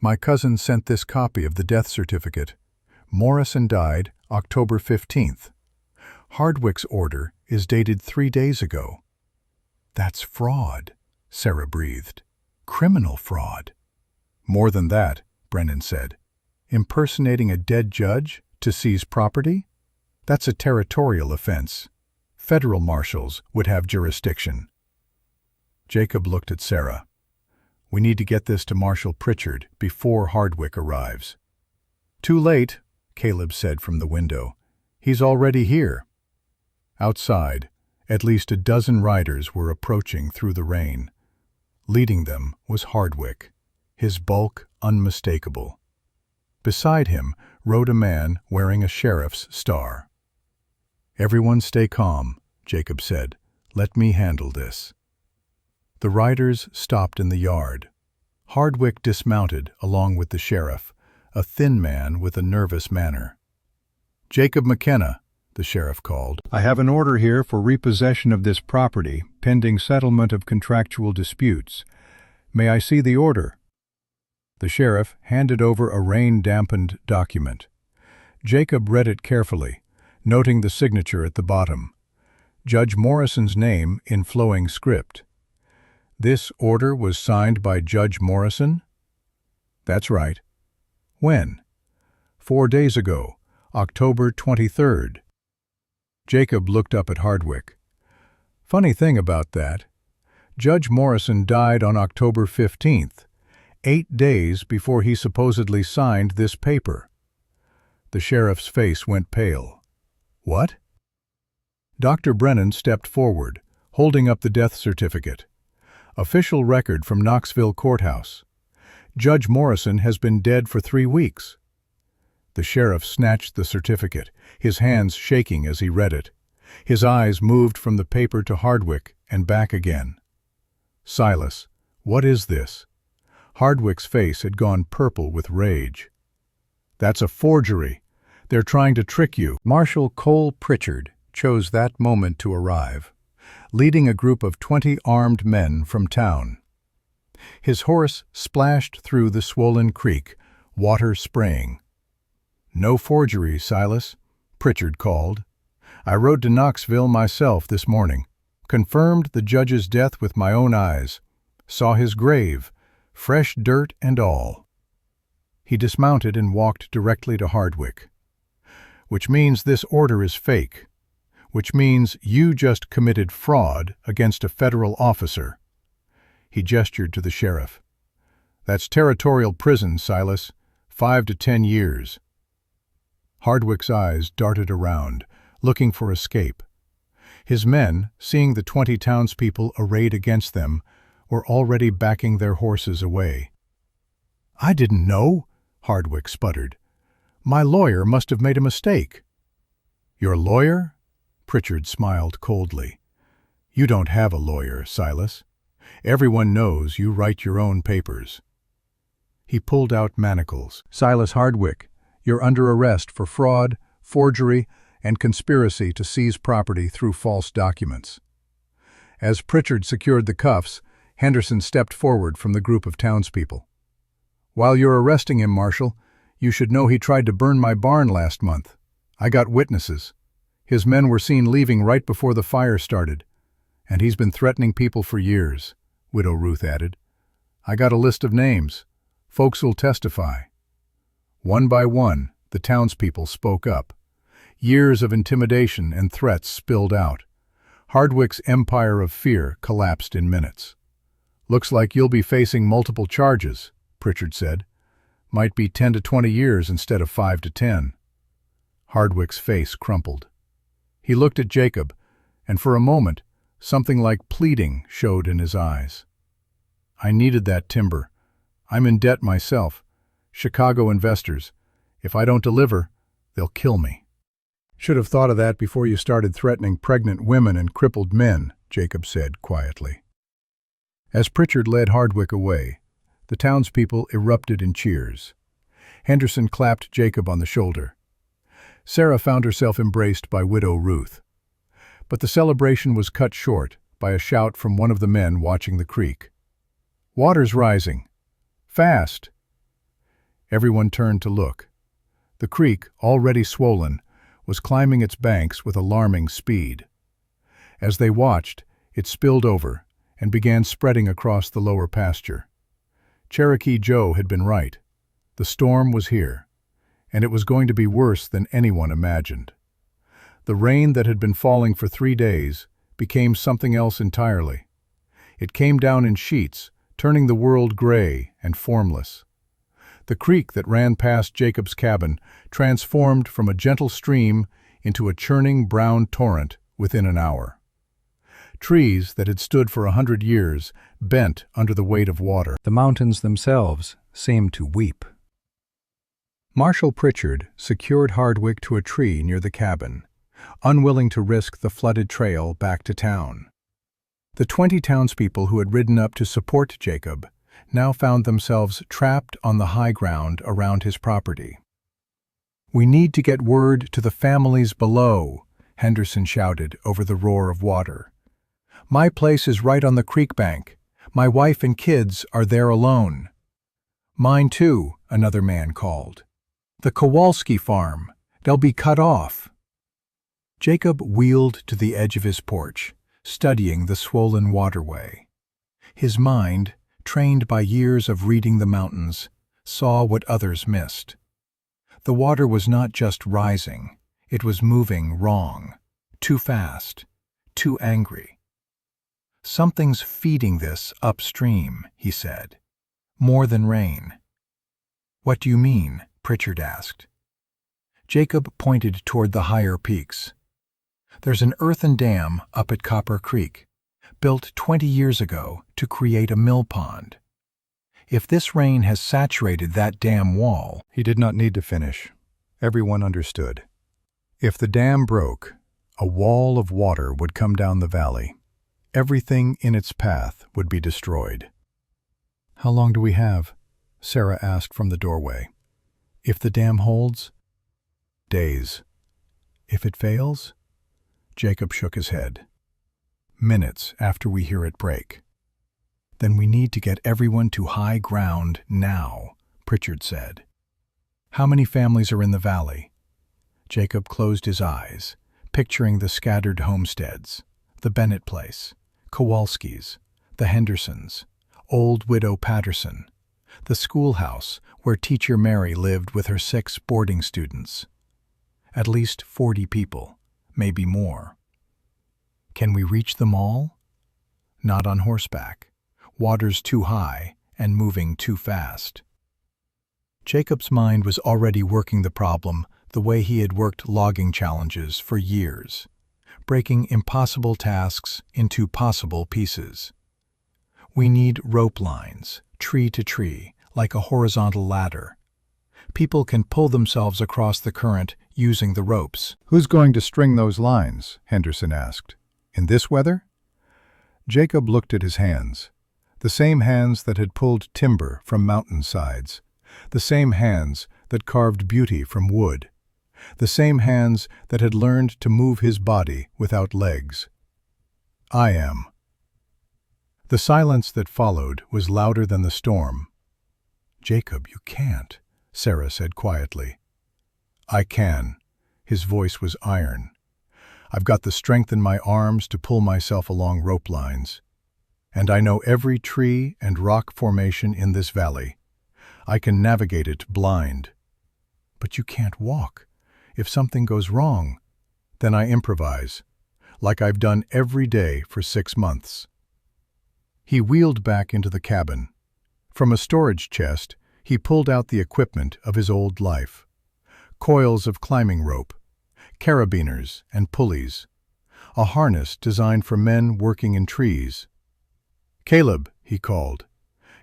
My cousin sent this copy of the death certificate. Morrison died October 15th. Hardwick's order is dated 3 days ago. That's fraud, Sarah breathed. Criminal fraud. More than that, Brennan said. Impersonating a dead judge to seize property? That's a territorial offense. Federal marshals would have jurisdiction. Jacob looked at Sarah. We need to get this to Marshal Pritchard before Hardwick arrives. Too late, Caleb said from the window. He's already here. Outside, at least a dozen riders were approaching through the rain. Leading them was Hardwick, his bulk unmistakable. Beside him rode a man wearing a sheriff's star. Everyone stay calm, Jacob said. Let me handle this. The riders stopped in the yard. Hardwick dismounted along with the sheriff, a thin man with a nervous manner. Jacob McKenna, the sheriff called. I have an order here for repossession of this property, pending settlement of contractual disputes. May I see the order? The sheriff handed over a rain-dampened document. Jacob read it carefully, noting the signature at the bottom. Judge Morrison's name in flowing script. This order was signed by Judge Morrison? That's right. When? 4 days ago, October 23rd. Jacob looked up at Hardwick. Funny thing about that. Judge Morrison died on October 15th, 8 days before he supposedly signed this paper. The sheriff's face went pale. What? Dr. Brennan stepped forward, holding up the death certificate. Official record from Knoxville Courthouse. Judge Morrison has been dead for 3 weeks. The sheriff snatched the certificate, his hands shaking as he read it. His eyes moved from the paper to Hardwick and back again. Silas, what is this? Hardwick's face had gone purple with rage. "That's a forgery. They're trying to trick you." Marshal Cole Pritchard chose that moment to arrive, leading a group of 20 armed men from town. His horse splashed through the swollen creek, water spraying. "No forgery, Silas," Pritchard called. "I rode to Knoxville myself this morning, confirmed the judge's death with my own eyes, saw his grave, fresh dirt and all." He dismounted and walked directly to Hardwick. "Which means this order is fake. Which means you just committed fraud against a federal officer." He gestured to the sheriff. "That's territorial prison, Silas. 5 to 10 years. Hardwick's eyes darted around, looking for escape. His men, seeing the 20 townspeople arrayed against them, were already backing their horses away. "I didn't know," Hardwick sputtered. "My lawyer must have made a mistake." "Your lawyer?" Pritchard smiled coldly. "You don't have a lawyer, Silas. Everyone knows you write your own papers." He pulled out manacles. "Silas Hardwick, you're under arrest for fraud, forgery, and conspiracy to seize property through false documents." As Pritchard secured the cuffs, Henderson stepped forward from the group of townspeople. "While you're arresting him, Marshal, you should know he tried to burn my barn last month. I got witnesses. His men were seen leaving right before the fire started. And he's been threatening people for years," Widow Ruth added. "I got a list of names. Folks will testify." One by one, the townspeople spoke up. Years of intimidation and threats spilled out. Hardwick's empire of fear collapsed in minutes. "Looks like you'll be facing multiple charges," Pritchard said. "Might be 10 to 20 years instead of 5 to 10. Hardwick's face crumpled. He looked at Jacob, and for a moment, something like pleading showed in his eyes. "I needed that timber. I'm in debt myself. Chicago investors. If I don't deliver, they'll kill me." "Should have thought of that before you started threatening pregnant women and crippled men," Jacob said quietly. As Pritchard led Hardwick away, the townspeople erupted in cheers. Henderson clapped Jacob on the shoulder. Sarah found herself embraced by Widow Ruth. But the celebration was cut short by a shout from one of the men watching the creek. "Water's rising! Fast!" Everyone turned to look. The creek, already swollen, was climbing its banks with alarming speed. As they watched, it spilled over and began spreading across the lower pasture. Cherokee Joe had been right. The storm was here, and it was going to be worse than anyone imagined. The rain that had been falling for 3 days became something else entirely. It came down in sheets, turning the world gray and formless. The creek that ran past Jacob's cabin transformed from a gentle stream into a churning brown torrent within an hour. Trees that had stood for 100 years bent under the weight of water. The mountains themselves seemed to weep. Marshal Pritchard secured Hardwick to a tree near the cabin, unwilling to risk the flooded trail back to town. The 20 townspeople who had ridden up to support Jacob now found themselves trapped on the high ground around his property. "We need to get word to the families below," Henderson shouted over the roar of water. "My place is right on the creek bank. My wife and kids are there alone." "Mine too," another man called. "The Kowalski farm. They'll be cut off." Jacob wheeled to the edge of his porch, studying the swollen waterway. His mind, trained by years of reading the mountains, saw what others missed. The water was not just rising, it was moving wrong, too fast, too angry. "Something's feeding this upstream," he said. "More than rain." "What do you mean?" Pritchard asked. Jacob pointed toward the higher peaks. "There's an earthen dam up at Copper Creek, built 20 years ago to create a mill pond. If this rain has saturated that dam wall..." He did not need to finish. Everyone understood. If the dam broke, a wall of water would come down the valley. Everything in its path would be destroyed. "How long do we have?" Sarah asked from the doorway. "If the dam holds?" "Days." "If it fails?" Jacob shook his head. "Minutes after we hear it break." "Then we need to get everyone to high ground now," Pritchard said. "How many families are in the valley?" Jacob closed his eyes, picturing the scattered homesteads, the Bennett place, Kowalski's, the Hendersons, old widow Patterson, the schoolhouse where teacher Mary lived with her 6 boarding students. At least 40 people, maybe more. Can we reach them all? Not on horseback. Water's too high and moving too fast. Jacob's mind was already working the problem the way he had worked logging challenges for years, breaking impossible tasks into possible pieces. We need rope lines, tree to tree, like a horizontal ladder. People can pull themselves across the current using the ropes. "Who's going to string those lines?" Henderson asked. "In this weather?" Jacob looked at his hands, the same hands that had pulled timber from mountainsides, the same hands that carved beauty from wood, the same hands that had learned to move his body without legs. "I am." The silence that followed was louder than the storm. "Jacob, you can't," Sarah said quietly. "I can." His voice was iron. "I've got the strength in my arms to pull myself along rope lines. And I know every tree and rock formation in this valley. I can navigate it blind." "But you can't walk. If something goes wrong." "Then I improvise, like I've done every day for 6 months." He wheeled back into the cabin. From a storage chest, he pulled out the equipment of his old life. Coils of climbing rope, carabiners and pulleys, a harness designed for men working in trees. "Caleb," he called,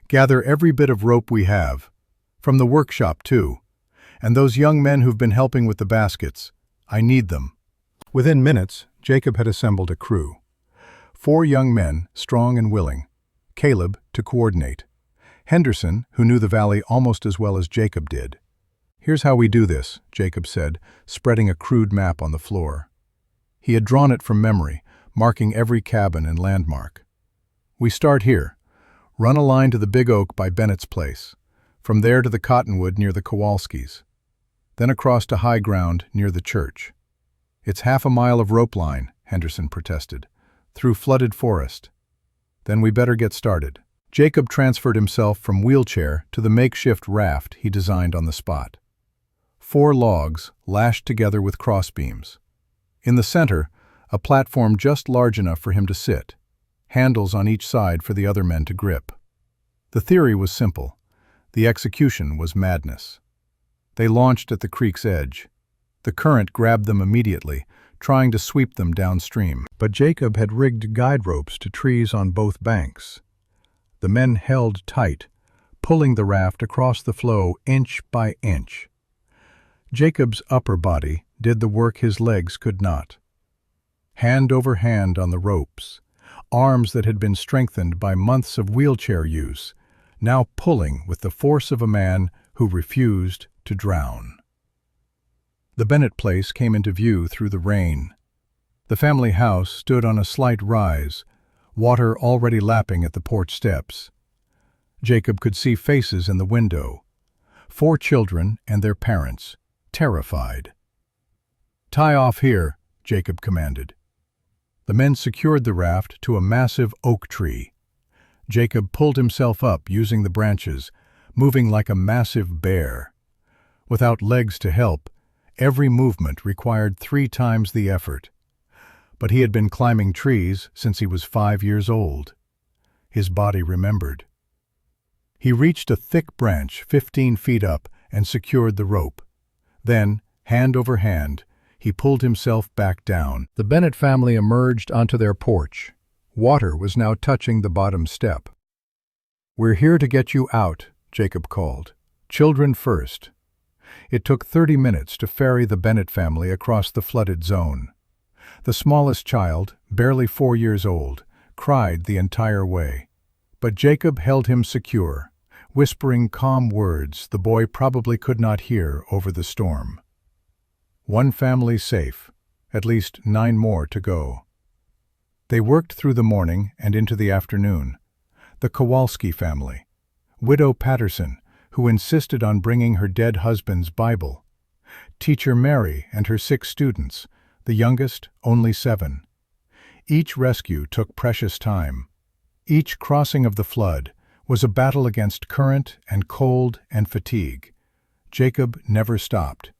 "gather every bit of rope we have, from the workshop too, and those young men who've been helping with the baskets. I need them." Within minutes, Jacob had assembled a crew. 4 young men, strong and willing. Caleb to coordinate. Henderson, who knew the valley almost as well as Jacob did. "Here's how we do this," Jacob said, spreading a crude map on the floor. He had drawn it from memory, marking every cabin and landmark. "We start here. Run a line to the big oak by Bennett's place. From there to the cottonwood near the Kowalskis. Then across to high ground near the church." "It's half a mile of rope line," Henderson protested, "through flooded forest." "Then we better get started." Jacob transferred himself from wheelchair to the makeshift raft he designed on the spot. 4 logs lashed together with crossbeams. In the center, a platform just large enough for him to sit, handles on each side for the other men to grip. The theory was simple. The execution was madness. They launched at the creek's edge. The current grabbed them immediately, trying to sweep them downstream. But Jacob had rigged guide ropes to trees on both banks. The men held tight, pulling the raft across the flow inch by inch. Jacob's upper body did the work his legs could not. Hand over hand on the ropes, arms that had been strengthened by months of wheelchair use, now pulling with the force of a man who refused to drown. The Bennett place came into view through the rain. The family house stood on a slight rise, water already lapping at the porch steps. Jacob could see faces in the window. 4 children and their parents, terrified. "Tie off here," Jacob commanded. The men secured the raft to a massive oak tree. Jacob pulled himself up using the branches, moving like a massive bear. Without legs to help, every movement required 3 times the effort. But he had been climbing trees since he was 5 years old. His body remembered. He reached a thick branch 15 feet up and secured the rope. Then, hand over hand, he pulled himself back down. The Bennett family emerged onto their porch. Water was now touching the bottom step. "We're here to get you out," Jacob called. "Children first." It took 30 minutes to ferry the Bennett family across the flooded zone. The smallest child, barely 4 years old, cried the entire way. But Jacob held him secure, whispering calm words the boy probably could not hear over the storm. One family safe, at least 9 more to go. They worked through the morning and into the afternoon. The Kowalski family, Widow Patterson, who insisted on bringing her dead husband's Bible, Teacher Mary and her 6 students, the youngest only 7. Each rescue took precious time. Each crossing of the flood was a battle against current and cold and fatigue. Jacob never stopped,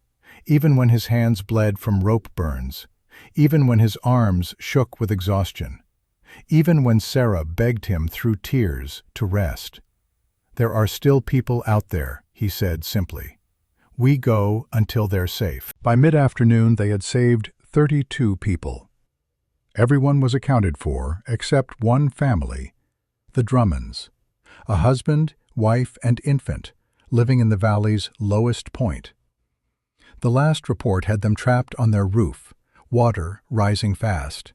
even when his hands bled from rope burns, even when his arms shook with exhaustion, even when Sarah begged him through tears to rest. "There are still people out there," he said simply. "We go until they're safe." By mid-afternoon they had saved 32 people. Everyone was accounted for except one family, the Drummonds, a husband, wife, and infant, living in the valley's lowest point. The last report had them trapped on their roof, water rising fast.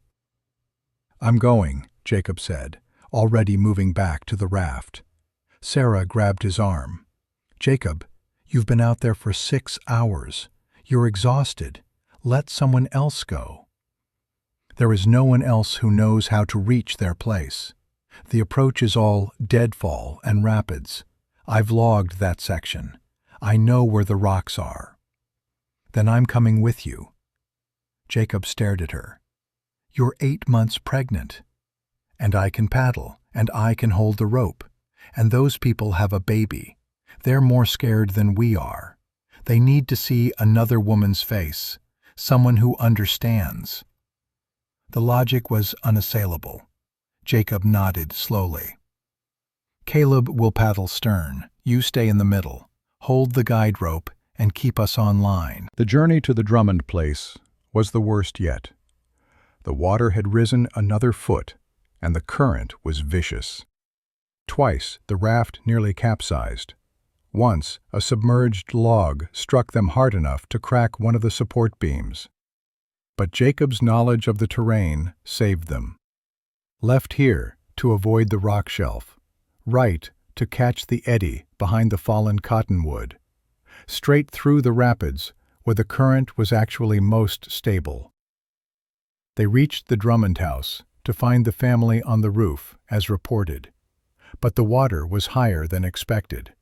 "I'm going," Jacob said, already moving back to the raft. Sarah grabbed his arm. "Jacob, you've been out there for 6 hours. You're exhausted. Let someone else go." There is no one else who knows how to reach their place. The approach is all deadfall and rapids. I've logged that section. I know where the rocks are. "Then I'm coming with you." Jacob stared at her. "You're 8 months pregnant. And I can paddle, and I can hold the rope. And those people have a baby. They're more scared than we are. They need to see another woman's face, someone who understands." The logic was unassailable. Jacob nodded slowly. "Caleb will paddle stern. You stay in the middle. Hold the guide rope and keep us on line." The journey to the Drummond place was the worst yet. The water had risen another foot, and the current was vicious. Twice the raft nearly capsized. Once a submerged log struck them hard enough to crack one of the support beams. But Jacob's knowledge of the terrain saved them. Left here to avoid the rock shelf, right to catch the eddy behind the fallen cottonwood, straight through the rapids where the current was actually most stable. They reached the Drummond house to find the family on the roof, as reported. But the water was higher than expected.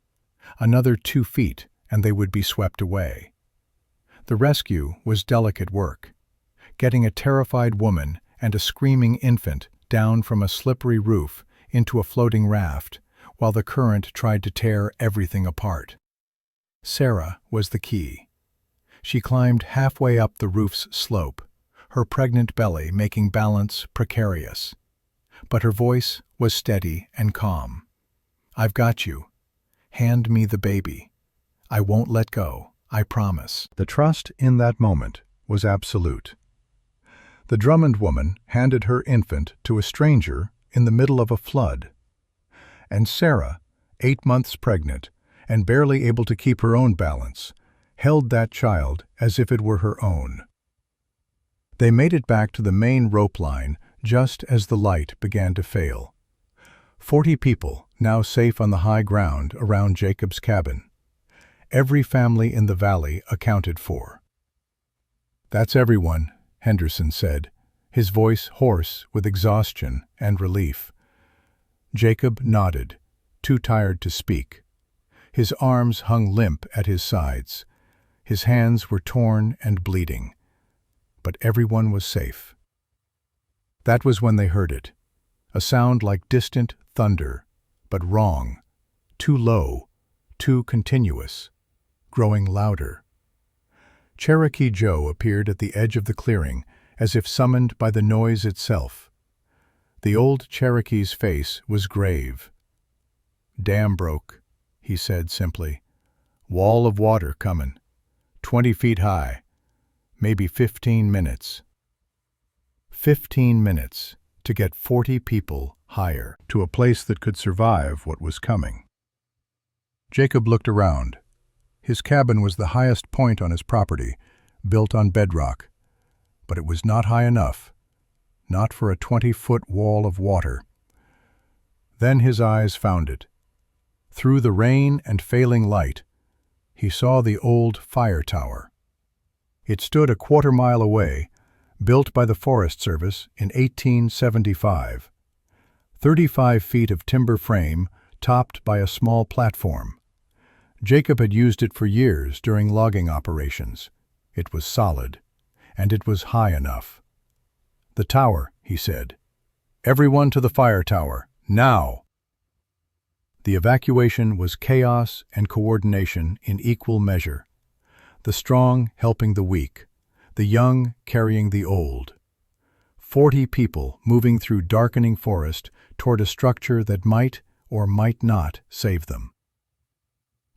Another 2 feet and they would be swept away. The rescue was delicate work, getting a terrified woman and a screaming infant down from a slippery roof into a floating raft, while the current tried to tear everything apart. Sarah was the key. She climbed halfway up the roof's slope, her pregnant belly making balance precarious. But her voice was steady and calm. "I've got you. Hand me the baby. I won't let go, I promise." The trust in that moment was absolute. The Drummond woman handed her infant to a stranger in the middle of a flood. And Sarah, 8 months pregnant and barely able to keep her own balance, held that child as if it were her own. They made it back to the main rope line just as the light began to fail. 40 people now safe on the high ground around Jacob's cabin. Every family in the valley accounted for. "That's everyone," Henderson said, his voice hoarse with exhaustion and relief. Jacob nodded, too tired to speak. His arms hung limp at his sides. His hands were torn and bleeding. But everyone was safe. That was when they heard it, a sound like distant thunder, but wrong, too low, too continuous, growing louder. Cherokee Joe appeared at the edge of the clearing, as if summoned by the noise itself. The old Cherokee's face was grave. "Dam broke," he said simply. "Wall of water comin', 20 feet high, maybe 15 minutes. 15 minutes to get 40 people higher, to a place that could survive what was coming." Jacob looked around. His cabin was the highest point on his property, built on bedrock. But it was not high enough, not for a 20-foot wall of water. Then his eyes found it. Through the rain and failing light, he saw the old fire tower. It stood a quarter-mile away, built by the Forest Service in 1875. 35 feet of timber frame topped by a small platform. Jacob had used it for years during logging operations. It was solid, and it was high enough. "The tower," he said. "Everyone to the fire tower, now!" The evacuation was chaos and coordination in equal measure. The strong helping the weak, the young carrying the old. 40 people moving through darkening forest toward a structure that might or might not save them.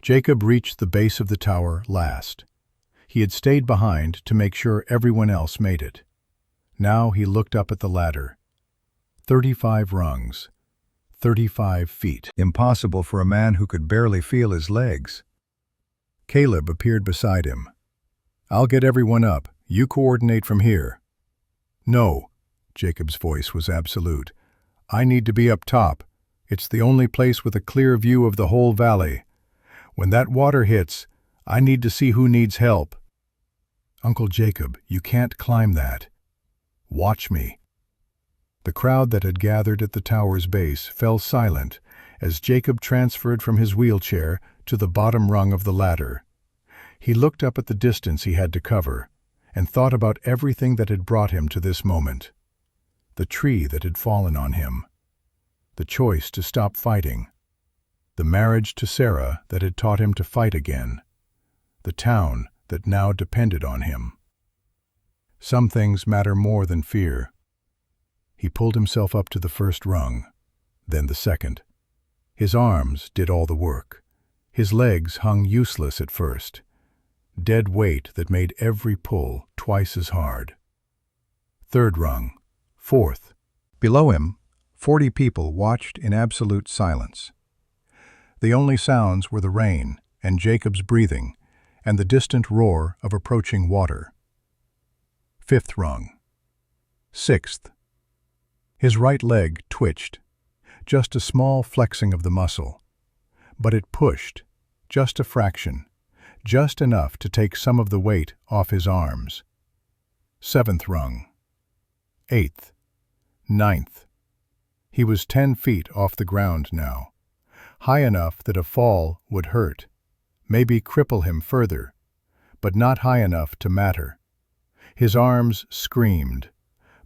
Jacob reached the base of the tower last. He had stayed behind to make sure everyone else made it. Now he looked up at the ladder. 35 rungs, 35 feet. Impossible for a man who could barely feel his legs. Caleb appeared beside him. "I'll get everyone up. You coordinate from here." "No," Jacob's voice was absolute. "I need to be up top. It's the only place with a clear view of the whole valley. When that water hits, I need to see who needs help." "Uncle Jacob, you can't climb that." "Watch me." The crowd that had gathered at the tower's base fell silent as Jacob transferred from his wheelchair to the bottom rung of the ladder. He looked up at the distance he had to cover and thought about everything that had brought him to this moment. The tree that had fallen on him. The choice to stop fighting. The marriage to Sarah that had taught him to fight again. The town that now depended on him. Some things matter more than fear. He pulled himself up to the first rung, then the second. His arms did all the work. His legs hung useless at first. Dead weight that made every pull twice as hard. Third rung, fourth. Below him, 40 people watched in absolute silence. The only sounds were the rain and Jacob's breathing and the distant roar of approaching water. Fifth rung. Sixth. His right leg twitched, just a small flexing of the muscle. But it pushed, just a fraction, just enough to take some of the weight off his arms. Seventh rung. Eighth. Ninth. He was 10 feet off the ground now, high enough that a fall would hurt, maybe cripple him further, but not high enough to matter. His arms screamed.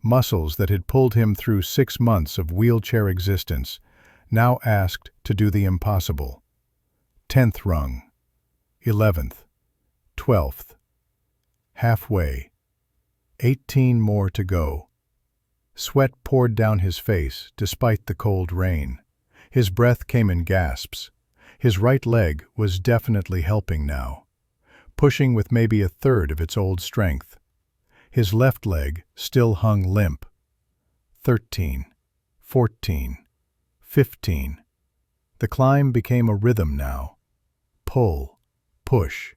Muscles that had pulled him through 6 months of wheelchair existence now asked to do the impossible. 10th rung. 11th. 12th. Halfway. 18 more to go. Sweat poured down his face despite the cold rain. His breath came in gasps. His right leg was definitely helping now, pushing with maybe a third of its old strength. His left leg still hung limp. 13, 14, 15. The climb became a rhythm now. Pull, push,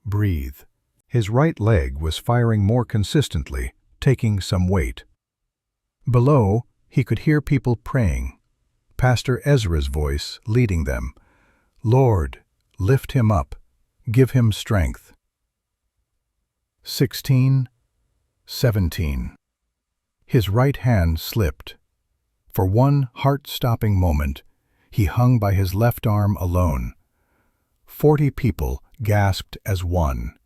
breathe. His right leg was firing more consistently, taking some weight. Below, he could hear people praying. Pastor Ezra's voice leading them. "Lord, lift him up. Give him strength." 16, 17. His right hand slipped. For one heart-stopping moment, he hung by his left arm alone. 40 people gasped as one,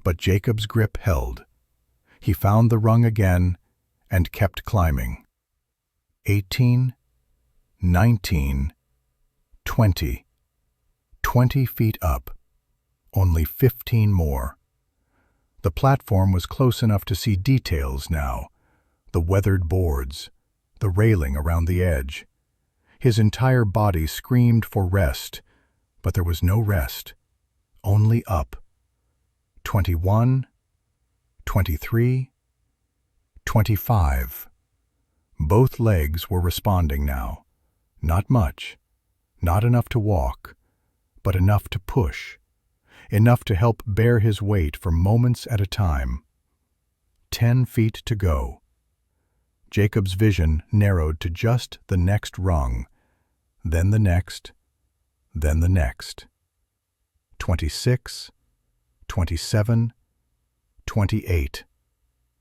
but Jacob's grip held. He found the rung again and kept climbing. 18, 19, 20. 20 feet up. Only 15 more. The platform was close enough to see details now. The weathered boards, the railing around the edge. His entire body screamed for rest, but there was no rest. Only up. 21, 23, 25. Both legs were responding now. Not much, not enough to walk, but enough to push, enough to help bear his weight for moments at a time. 10 feet to go. Jacob's vision narrowed to just the next rung, then the next, then the next. 26, 27, 28.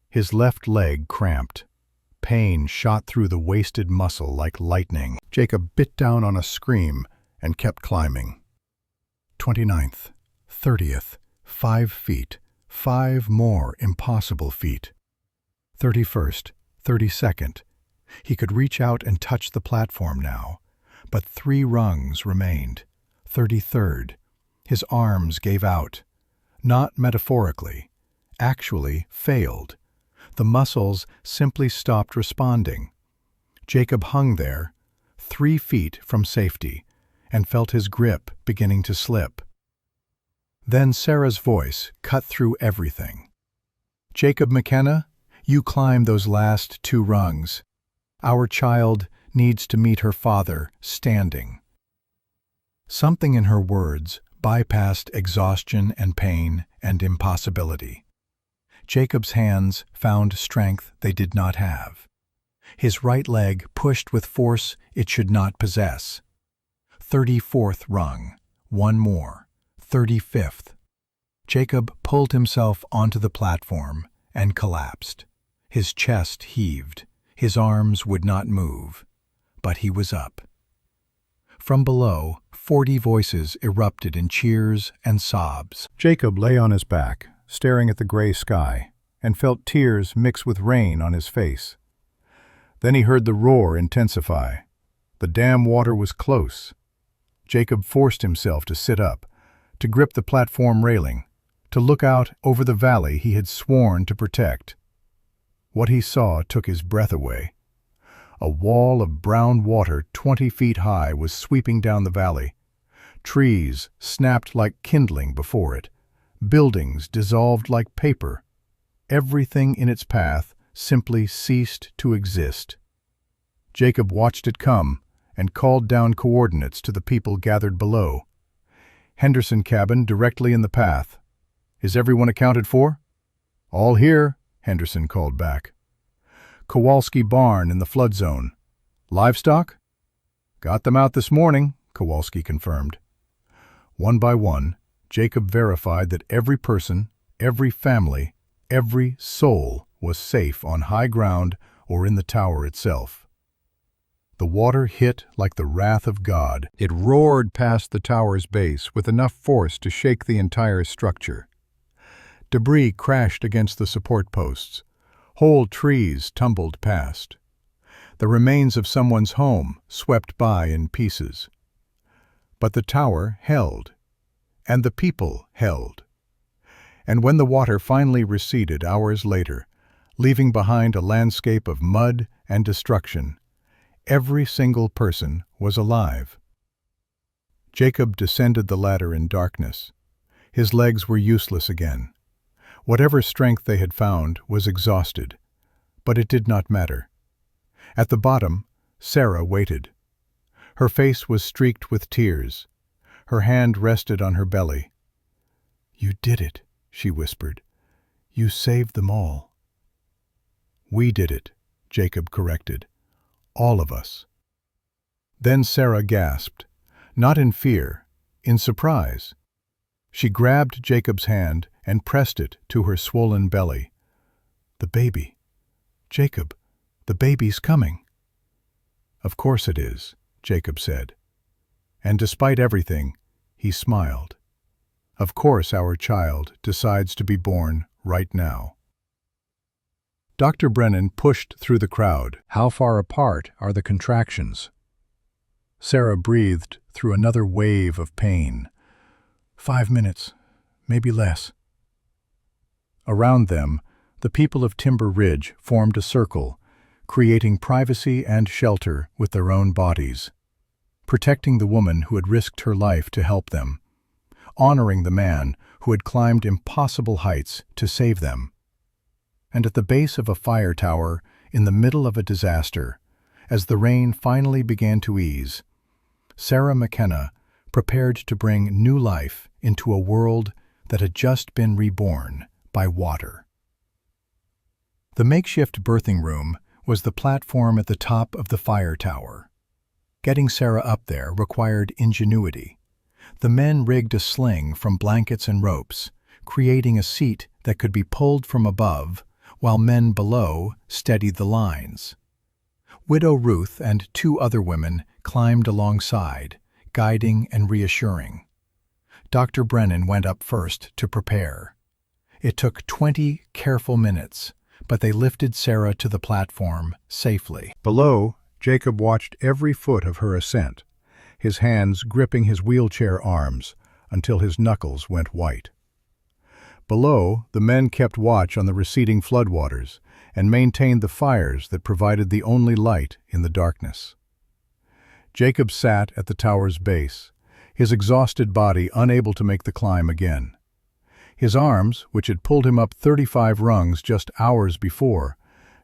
His left leg cramped. Pain shot through the wasted muscle like lightning. Jacob bit down on a scream and kept climbing. 29th, 30th, 5 feet, 5 more impossible feet. 31st, 32nd. He could reach out and touch the platform now, but 3 rungs remained. 33rd. His arms gave out. Not metaphorically, actually failed. The muscles simply stopped responding. Jacob hung there, 3 feet from safety, and felt his grip beginning to slip. Then Sarah's voice cut through everything. "Jacob McKenna, you climb those last 2 rungs. Our child needs to meet her father standing." Something in her words bypassed exhaustion and pain and impossibility. Jacob's hands found strength they did not have. His right leg pushed with force it should not possess. 34th rung, 1 more. 35th. Jacob pulled himself onto the platform and collapsed. His chest heaved. His arms would not move. But he was up. From below, 40 voices erupted in cheers and sobs. Jacob lay on his back, staring at the gray sky, and felt tears mix with rain on his face. Then he heard the roar intensify. The dam water was close. Jacob forced himself to sit up, to grip the platform railing, to look out over the valley he had sworn to protect. What he saw took his breath away. A wall of brown water 20 feet high was sweeping down the valley. Trees snapped like kindling before it. Buildings dissolved like paper. Everything in its path simply ceased to exist. Jacob watched it come and called down coordinates to the people gathered below. "Henderson cabin directly in the path. Is everyone accounted for?" "All here," Henderson called back. "Kowalski barn in the flood zone. Livestock?" "Got them out this morning," Kowalski confirmed. One by one, Jacob verified that every person, every family, every soul was safe on high ground or in the tower itself. The water hit like the wrath of God. It roared past the tower's base with enough force to shake the entire structure. Debris crashed against the support posts. Whole trees tumbled past. The remains of someone's home swept by in pieces. But the tower held, and the people held. And when the water finally receded hours later, leaving behind a landscape of mud and destruction, every single person was alive. Jacob descended the ladder in darkness. His legs were useless again. Whatever strength they had found was exhausted, but it did not matter. At the bottom, Sarah waited. Her face was streaked with tears. Her hand rested on her belly. "You did it," she whispered. "You saved them all." "We did it," Jacob corrected. "All of us." Then Sarah gasped, not in fear, in surprise. She grabbed Jacob's hand and pressed it to her swollen belly. "The baby. Jacob, the baby's coming." "Of course it is," Jacob said. And despite everything, he smiled. "Of course our child decides to be born right now." Dr. Brennan pushed through the crowd. "How far apart are the contractions?" Sarah breathed through another wave of pain. 5 minutes, maybe less." Around them, the people of Timber Ridge formed a circle, creating privacy and shelter with their own bodies, protecting the woman who had risked her life to help them, honoring the man who had climbed impossible heights to save them. And at the base of a fire tower, in the middle of a disaster, as the rain finally began to ease, Sarah McKenna prepared to bring new life into a world that had just been reborn by water. The makeshift birthing room was the platform at the top of the fire tower. Getting Sarah up there required ingenuity. The men rigged a sling from blankets and ropes, creating a seat that could be pulled from above, while men below steadied the lines. Widow Ruth and 2 other women climbed alongside, guiding and reassuring. Dr. Brennan went up first to prepare. It took 20 careful minutes, but they lifted Sarah to the platform safely. Below, Jacob watched every foot of her ascent, his hands gripping his wheelchair arms until his knuckles went white. Below, the men kept watch on the receding floodwaters and maintained the fires that provided the only light in the darkness. Jacob sat at the tower's base, his exhausted body unable to make the climb again. His arms, which had pulled him up 35 rungs just hours before,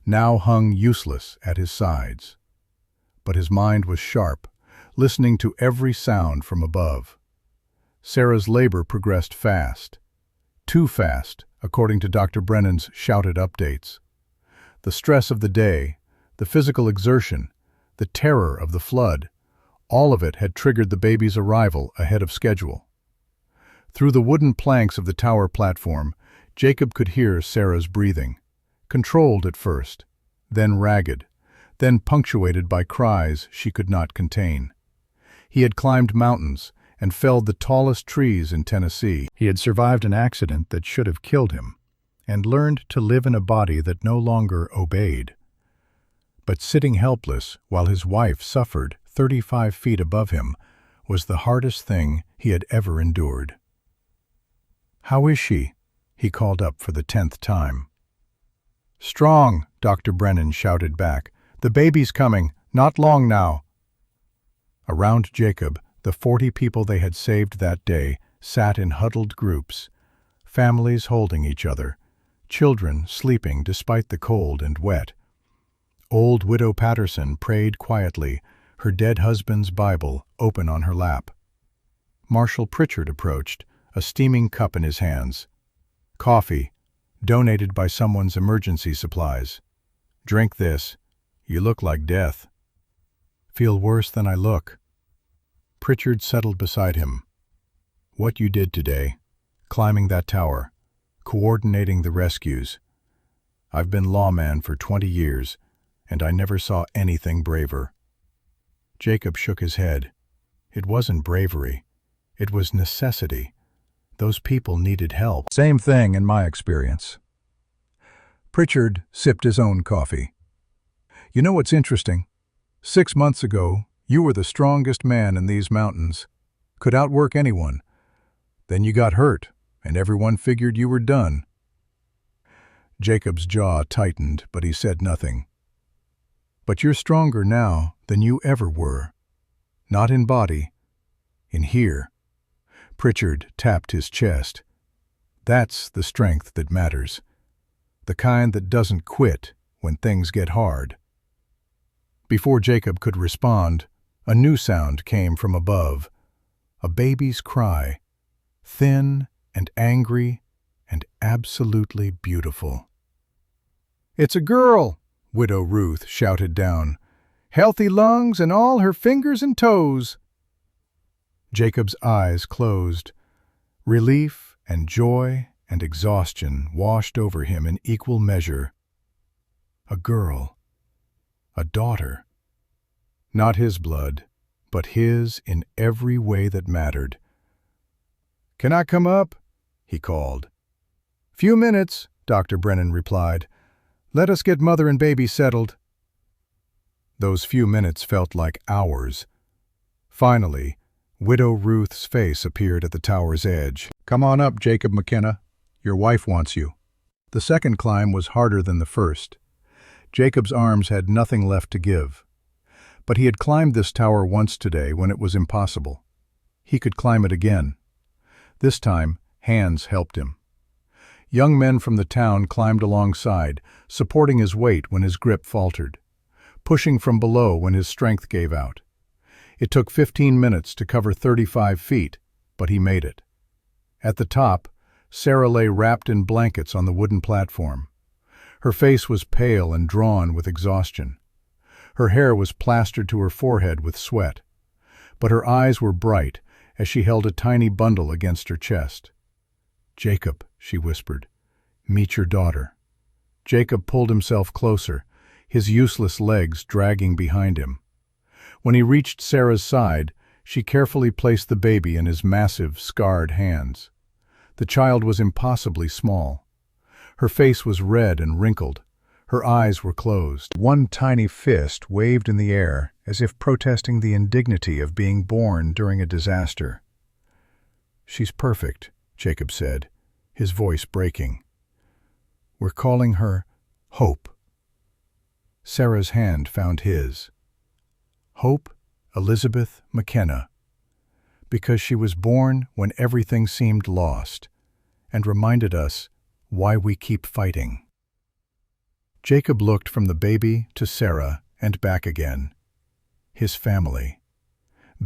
now hung useless at his sides. But his mind was sharp, listening to every sound from above. Sarah's labor progressed fast. Too fast, according to Dr. Brennan's shouted updates. The stress of the day, the physical exertion, the terror of the flood, all of it had triggered the baby's arrival ahead of schedule. Through the wooden planks of the tower platform, Jacob could hear Sarah's breathing, controlled at first, then ragged, then punctuated by cries she could not contain. He had climbed mountains and felled the tallest trees in Tennessee. He had survived an accident that should have killed him, and learned to live in a body that no longer obeyed. But sitting helpless while his wife suffered 35 feet above him was the hardest thing he had ever endured. "How is she?" he called up for the 10th time. "Strong," Dr. Brennan shouted back. "The baby's coming, not long now." Around Jacob, the 40 people they had saved that day sat in huddled groups, families holding each other, children sleeping despite the cold and wet. Old Widow Patterson prayed quietly, her dead husband's Bible open on her lap. Marshal Pritchard approached, a steaming cup in his hands. "Coffee, donated by someone's emergency supplies. Drink this. You look like death." "Feel worse than I look." Pritchard settled beside him. "What you did today, climbing that tower, coordinating the rescues. I've been lawman for 20 years, and I never saw anything braver." Jacob shook his head. It wasn't bravery. It was necessity. Those people needed help. "Same thing in my experience." Pritchard sipped his own coffee. "You know what's interesting? 6 months ago, you were the strongest man in these mountains, could outwork anyone. Then you got hurt, and everyone figured you were done." Jacob's jaw tightened, but he said nothing. "But you're stronger now than you ever were. Not in body, in here." Pritchard tapped his chest. "That's the strength that matters. The kind that doesn't quit when things get hard." Before Jacob could respond, a new sound came from above. A baby's cry, thin and angry and absolutely beautiful. "It's a girl!" Widow Ruth shouted down. "Healthy lungs and all her fingers and toes." Jacob's eyes closed. Relief and joy and exhaustion washed over him in equal measure. A girl. A daughter. Not his blood, but his in every way that mattered. "Can I come up?" he called. "Few minutes," Dr. Brennan replied. "Let us get mother and baby settled." Those few minutes felt like hours. Finally, Widow Ruth's face appeared at the tower's edge. "Come on up, Jacob McKenna. Your wife wants you." The second climb was harder than the first. Jacob's arms had nothing left to give. But he had climbed this tower once today when it was impossible. He could climb it again. This time, hands helped him. Young men from the town climbed alongside, supporting his weight when his grip faltered, pushing from below when his strength gave out. It took 15 minutes to cover 35 feet, but he made it. At the top, Sarah lay wrapped in blankets on the wooden platform. Her face was pale and drawn with exhaustion. Her hair was plastered to her forehead with sweat, but her eyes were bright as she held a tiny bundle against her chest. "Jacob," she whispered, "meet your daughter." Jacob pulled himself closer, his useless legs dragging behind him. When he reached Sarah's side, she carefully placed the baby in his massive, scarred hands. The child was impossibly small. Her face was red and wrinkled. Her eyes were closed. One tiny fist waved in the air, as if protesting the indignity of being born during a disaster. "She's perfect," Jacob said, his voice breaking. "We're calling her Hope." Sarah's hand found his. Hope Elizabeth McKenna, because she was born when everything seemed lost, and reminded us why we keep fighting. Jacob looked from the baby to Sarah and back again. His family,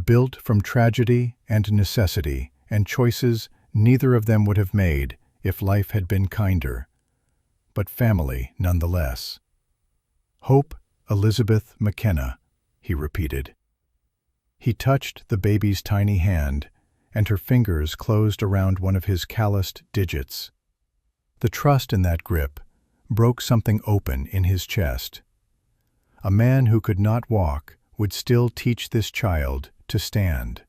built from tragedy and necessity and choices neither of them would have made if life had been kinder, but family nonetheless. "Hope Elizabeth McKenna," he repeated. He touched the baby's tiny hand, and her fingers closed around one of his calloused digits. The trust in that grip broke something open in his chest. A man who could not walk would still teach this child to stand.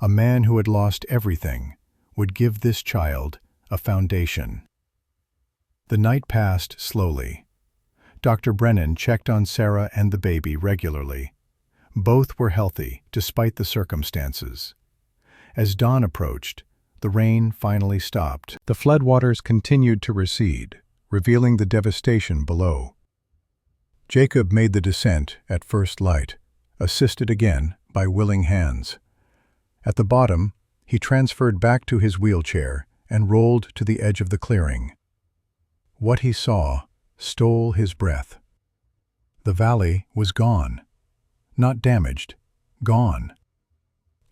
A man who had lost everything would give this child a foundation. The night passed slowly. Dr. Brennan checked on Sarah and the baby regularly. Both were healthy, despite the circumstances. As dawn approached, the rain finally stopped. The floodwaters continued to recede, revealing the devastation below. Jacob made the descent at first light, assisted again by willing hands. At the bottom, he transferred back to his wheelchair and rolled to the edge of the clearing. What he saw stole his breath. The valley was gone. Not damaged, gone.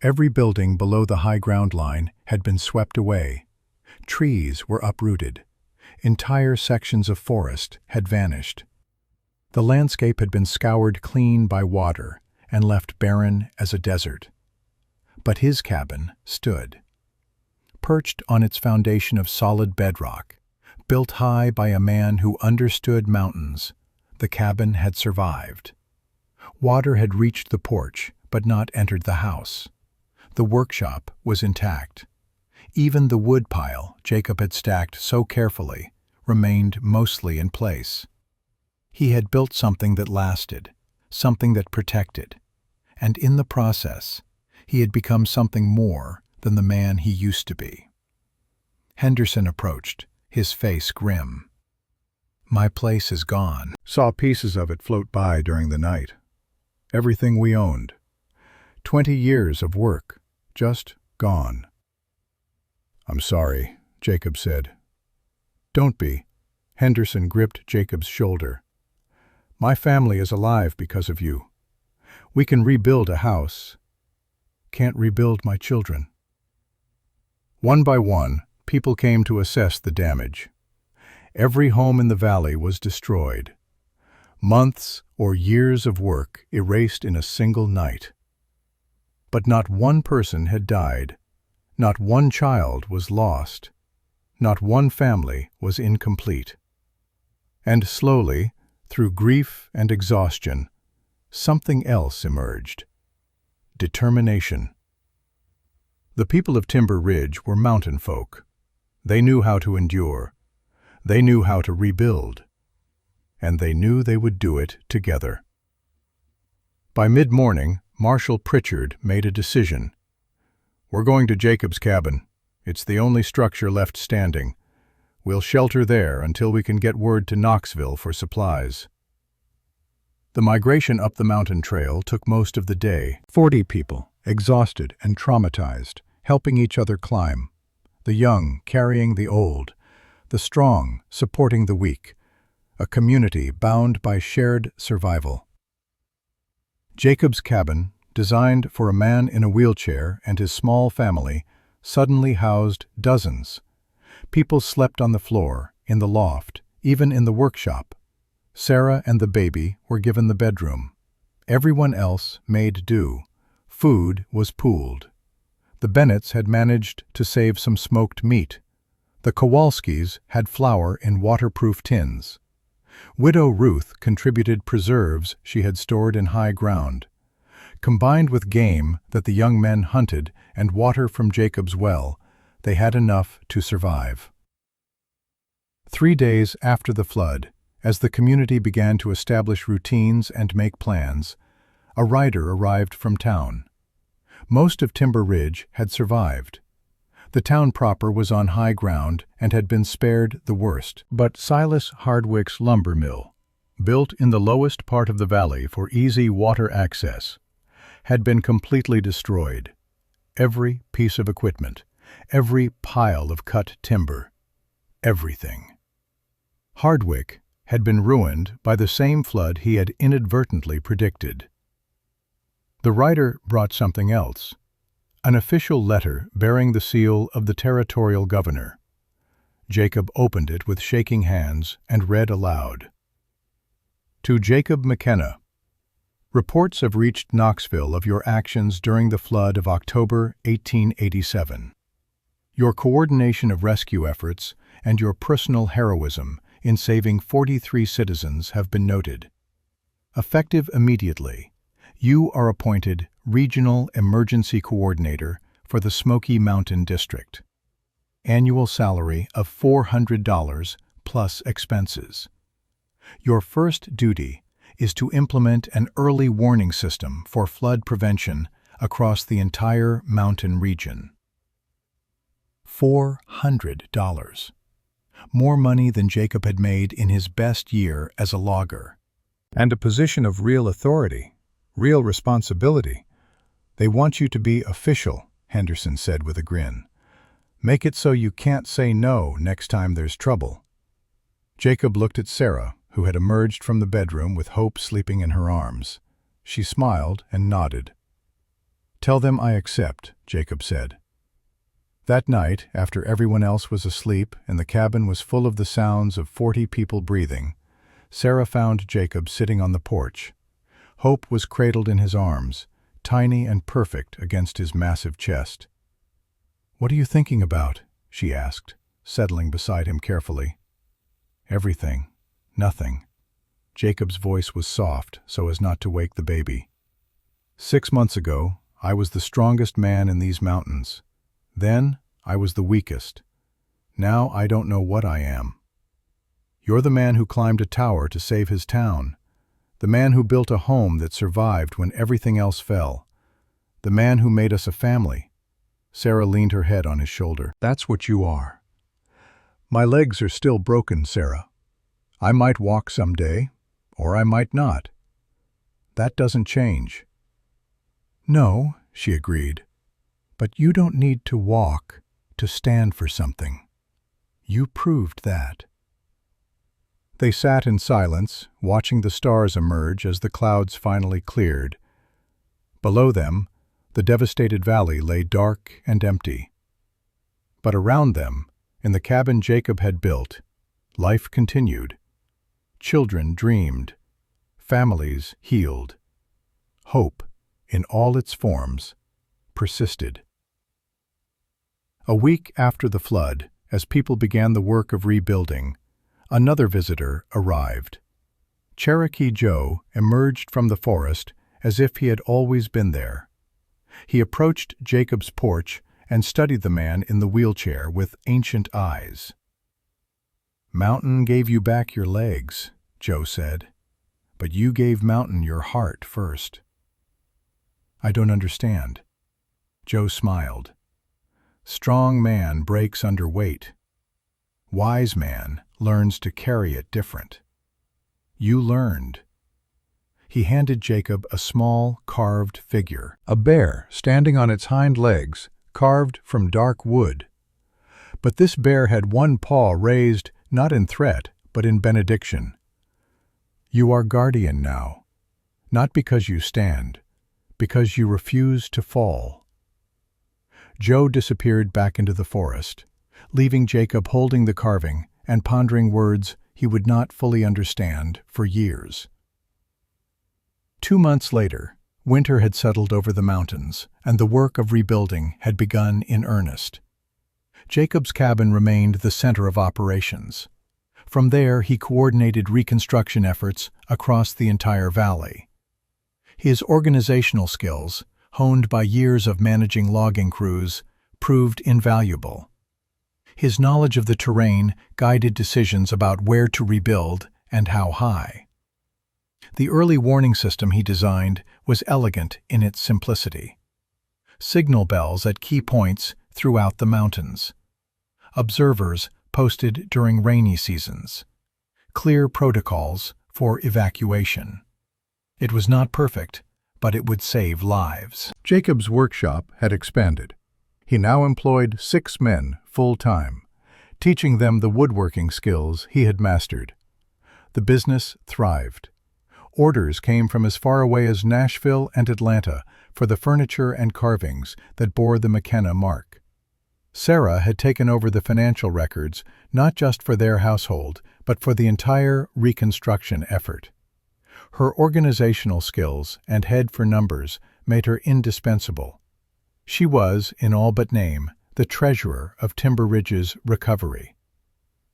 Every building below the high ground line had been swept away. Trees were uprooted. Entire sections of forest had vanished. The landscape had been scoured clean by water and left barren as a desert. But his cabin stood. Perched on its foundation of solid bedrock, built high by a man who understood mountains, the cabin had survived. Water had reached the porch, but not entered the house. The workshop was intact. Even the wood pile Jacob had stacked so carefully remained mostly in place. He had built something that lasted, something that protected, and in the process, he had become something more than the man he used to be. Henderson approached, his face grim. "My place is gone." Saw pieces of it float by during the night. Everything we owned. 20 years of work, just gone. "I'm sorry," Jacob said. "Don't be." Henderson gripped Jacob's shoulder. "My family is alive because of you. We can rebuild a house. Can't rebuild my children." One by one, people came to assess the damage. Every home in the valley was destroyed. Months or years of work erased in a single night. But not one person had died. Not one child was lost. Not one family was incomplete. And slowly, through grief and exhaustion, something else emerged. Determination. The people of Timber Ridge were mountain folk. They knew how to endure. They knew how to rebuild. And they knew they would do it together. By mid-morning, Marshal Pritchard made a decision. "We're going to Jacob's cabin. It's the only structure left standing. We'll shelter there until we can get word to Knoxville for supplies." The migration up the mountain trail took most of the day. 40 people, exhausted and traumatized, helping each other climb. The young carrying the old, the strong supporting the weak. A community bound by shared survival. Jacob's cabin, designed for a man in a wheelchair and his small family, suddenly housed dozens. People slept on the floor, in the loft, even in the workshop. Sarah and the baby were given the bedroom. Everyone else made do. Food was pooled. The Bennetts had managed to save some smoked meat. The Kowalskis had flour in waterproof tins. Widow Ruth contributed preserves she had stored in high ground. Combined with game that the young men hunted and water from Jacob's well, they had enough to survive. 3 days after the flood, as the community began to establish routines and make plans, a rider arrived from town. Most of Timber Ridge had survived. The town proper was on high ground and had been spared the worst. But Silas Hardwick's lumber mill, built in the lowest part of the valley for easy water access, had been completely destroyed. Every piece of equipment, every pile of cut timber, everything. Hardwick had been ruined by the same flood he had inadvertently predicted. The rider brought something else, an official letter bearing the seal of the territorial governor. Jacob opened it with shaking hands and read aloud. To Jacob McKenna, reports have reached Knoxville of your actions during the flood of October 1887. Your coordination of rescue efforts and your personal heroism in saving 43 citizens have been noted. Effective immediately, you are appointed Regional Emergency Coordinator for the Smoky Mountain District. Annual salary of $400 plus expenses. Your first duty is to implement an early warning system for flood prevention across the entire mountain region. $400. More money than Jacob had made in his best year as a logger. And a position of real authority, real responsibility. They want you to be official, Henderson said with a grin. Make it so you can't say no next time there's trouble. Jacob looked at Sarah, who had emerged from the bedroom with Hope sleeping in her arms. She smiled and nodded. Tell them I accept, Jacob said. That night, after everyone else was asleep and the cabin was full of the sounds of 40 people breathing, Sarah found Jacob sitting on the porch. Hope was cradled in his arms, tiny and perfect against his massive chest. "What are you thinking about?" she asked, settling beside him carefully. "Everything. Nothing." Jacob's voice was soft so as not to wake the baby. 6 months ago, I was the strongest man in these mountains. Then, I was the weakest. Now I don't know what I am. You're the man who climbed a tower to save his town. The man who built a home that survived when everything else fell. The man who made us a family. Sarah leaned her head on his shoulder. That's what you are. My legs are still broken, Sarah. I might walk someday, or I might not. That doesn't change. No, she agreed. But you don't need to walk to stand for something. You proved that. They sat in silence, watching the stars emerge as the clouds finally cleared. Below them, the devastated valley lay dark and empty. But around them, in the cabin Jacob had built, life continued. Children dreamed. Families healed. Hope, in all its forms, persisted. A week after the flood, as people began the work of rebuilding, another visitor arrived. Cherokee Joe emerged from the forest as if he had always been there. He approached Jacob's porch and studied the man in the wheelchair with ancient eyes. "Mountain gave you back your legs," Joe said, "but you gave Mountain your heart first." "I don't understand." Joe smiled. "Strong man breaks under weight. Wise man learns to carry it different. You learned." He handed Jacob a small, carved figure, a bear standing on its hind legs, carved from dark wood. But this bear had one paw raised not in threat, but in benediction. "You are guardian now, not because you stand, because you refuse to fall." Joe disappeared back into the forest, leaving Jacob holding the carving and pondering words he would not fully understand for years. 2 months later, winter had settled over the mountains, and the work of rebuilding had begun in earnest. Jacob's cabin remained the center of operations. From there, he coordinated reconstruction efforts across the entire valley. His organizational skills, honed by years of managing logging crews, proved invaluable. His knowledge of the terrain guided decisions about where to rebuild and how high. The early warning system he designed was elegant in its simplicity. Signal bells at key points throughout the mountains. Observers posted during rainy seasons. Clear protocols for evacuation. It was not perfect, but it would save lives. Jacob's workshop had expanded. He now employed 6 men full-time, teaching them the woodworking skills he had mastered. The business thrived. Orders came from as far away as Nashville and Atlanta for the furniture and carvings that bore the McKenna mark. Sarah had taken over the financial records not just for their household, but for the entire reconstruction effort. Her organizational skills and head for numbers made her indispensable. She was, in all but name, the treasurer of Timber Ridge's recovery.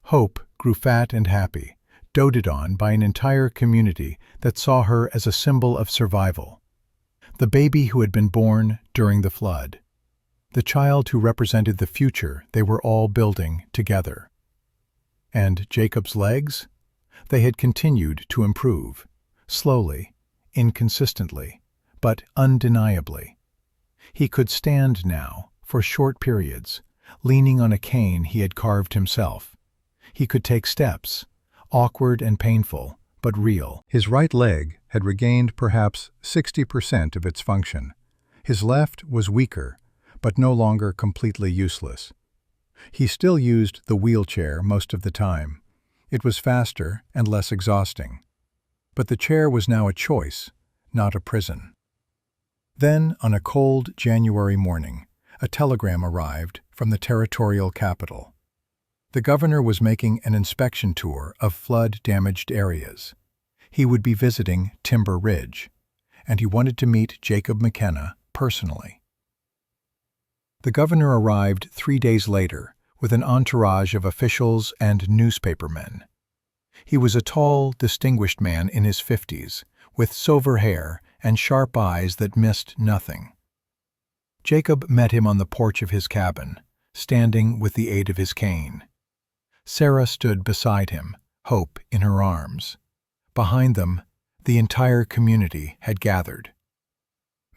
Hope grew fat and happy, doted on by an entire community that saw her as a symbol of survival. The baby who had been born during the flood. The child who represented the future they were all building together. And Jacob's legs? They had continued to improve, slowly, inconsistently, but undeniably. He could stand now, for short periods, leaning on a cane he had carved himself. He could take steps, awkward and painful, but real. His right leg had regained perhaps 60% of its function. His left was weaker, but no longer completely useless. He still used the wheelchair most of the time. It was faster and less exhausting. But the chair was now a choice, not a prison. Then, on a cold January morning, a telegram arrived from the territorial capital. The governor was making an inspection tour of flood-damaged areas. He would be visiting Timber Ridge, and he wanted to meet Jacob McKenna personally. The governor arrived 3 days later with an entourage of officials and newspapermen. He was a tall, distinguished man in his 50s, with silver hair and sharp eyes that missed nothing. Jacob met him on the porch of his cabin, standing with the aid of his cane. Sarah stood beside him, hope in her arms. Behind them, the entire community had gathered.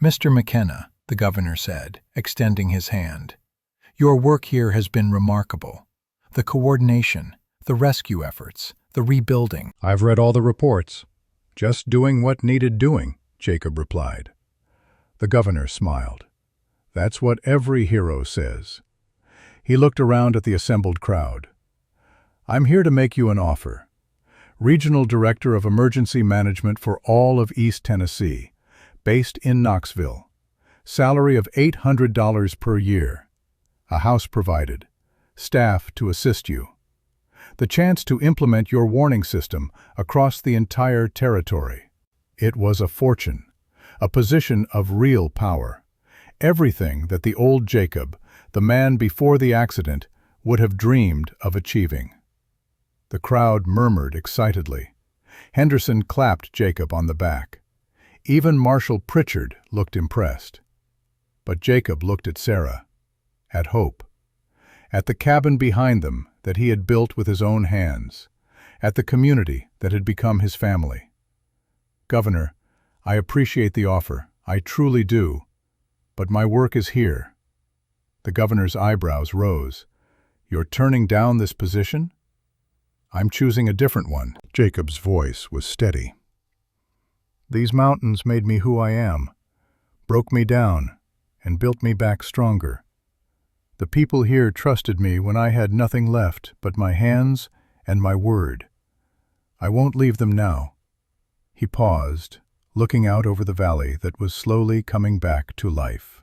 "Mr. McKenna," the governor said, extending his hand, "your work here has been remarkable. The coordination, the rescue efforts, the rebuilding." "I've read all the reports. Just doing what needed doing," Jacob replied. The governor smiled. "That's what every hero says." He looked around at the assembled crowd. "I'm here to make you an offer. Regional Director of Emergency Management for all of East Tennessee, based in Knoxville. Salary of $800 per year. A house provided. Staff to assist you. The chance to implement your warning system across the entire territory." It was a fortune, a position of real power. Everything that the old Jacob, the man before the accident, would have dreamed of achieving. The crowd murmured excitedly. Henderson clapped Jacob on the back. Even Marshal Pritchard looked impressed. But Jacob looked at Sarah, at Hope, at the cabin behind them that he had built with his own hands, at the community that had become his family. "Governor, I appreciate the offer, I truly do, but my work is here." The governor's eyebrows rose. "You're turning down this position?" "I'm choosing a different one." Jacob's voice was steady. "These mountains made me who I am, broke me down, and built me back stronger. The people here trusted me when I had nothing left but my hands and my word. I won't leave them now." He paused, looking out over the valley that was slowly coming back to life.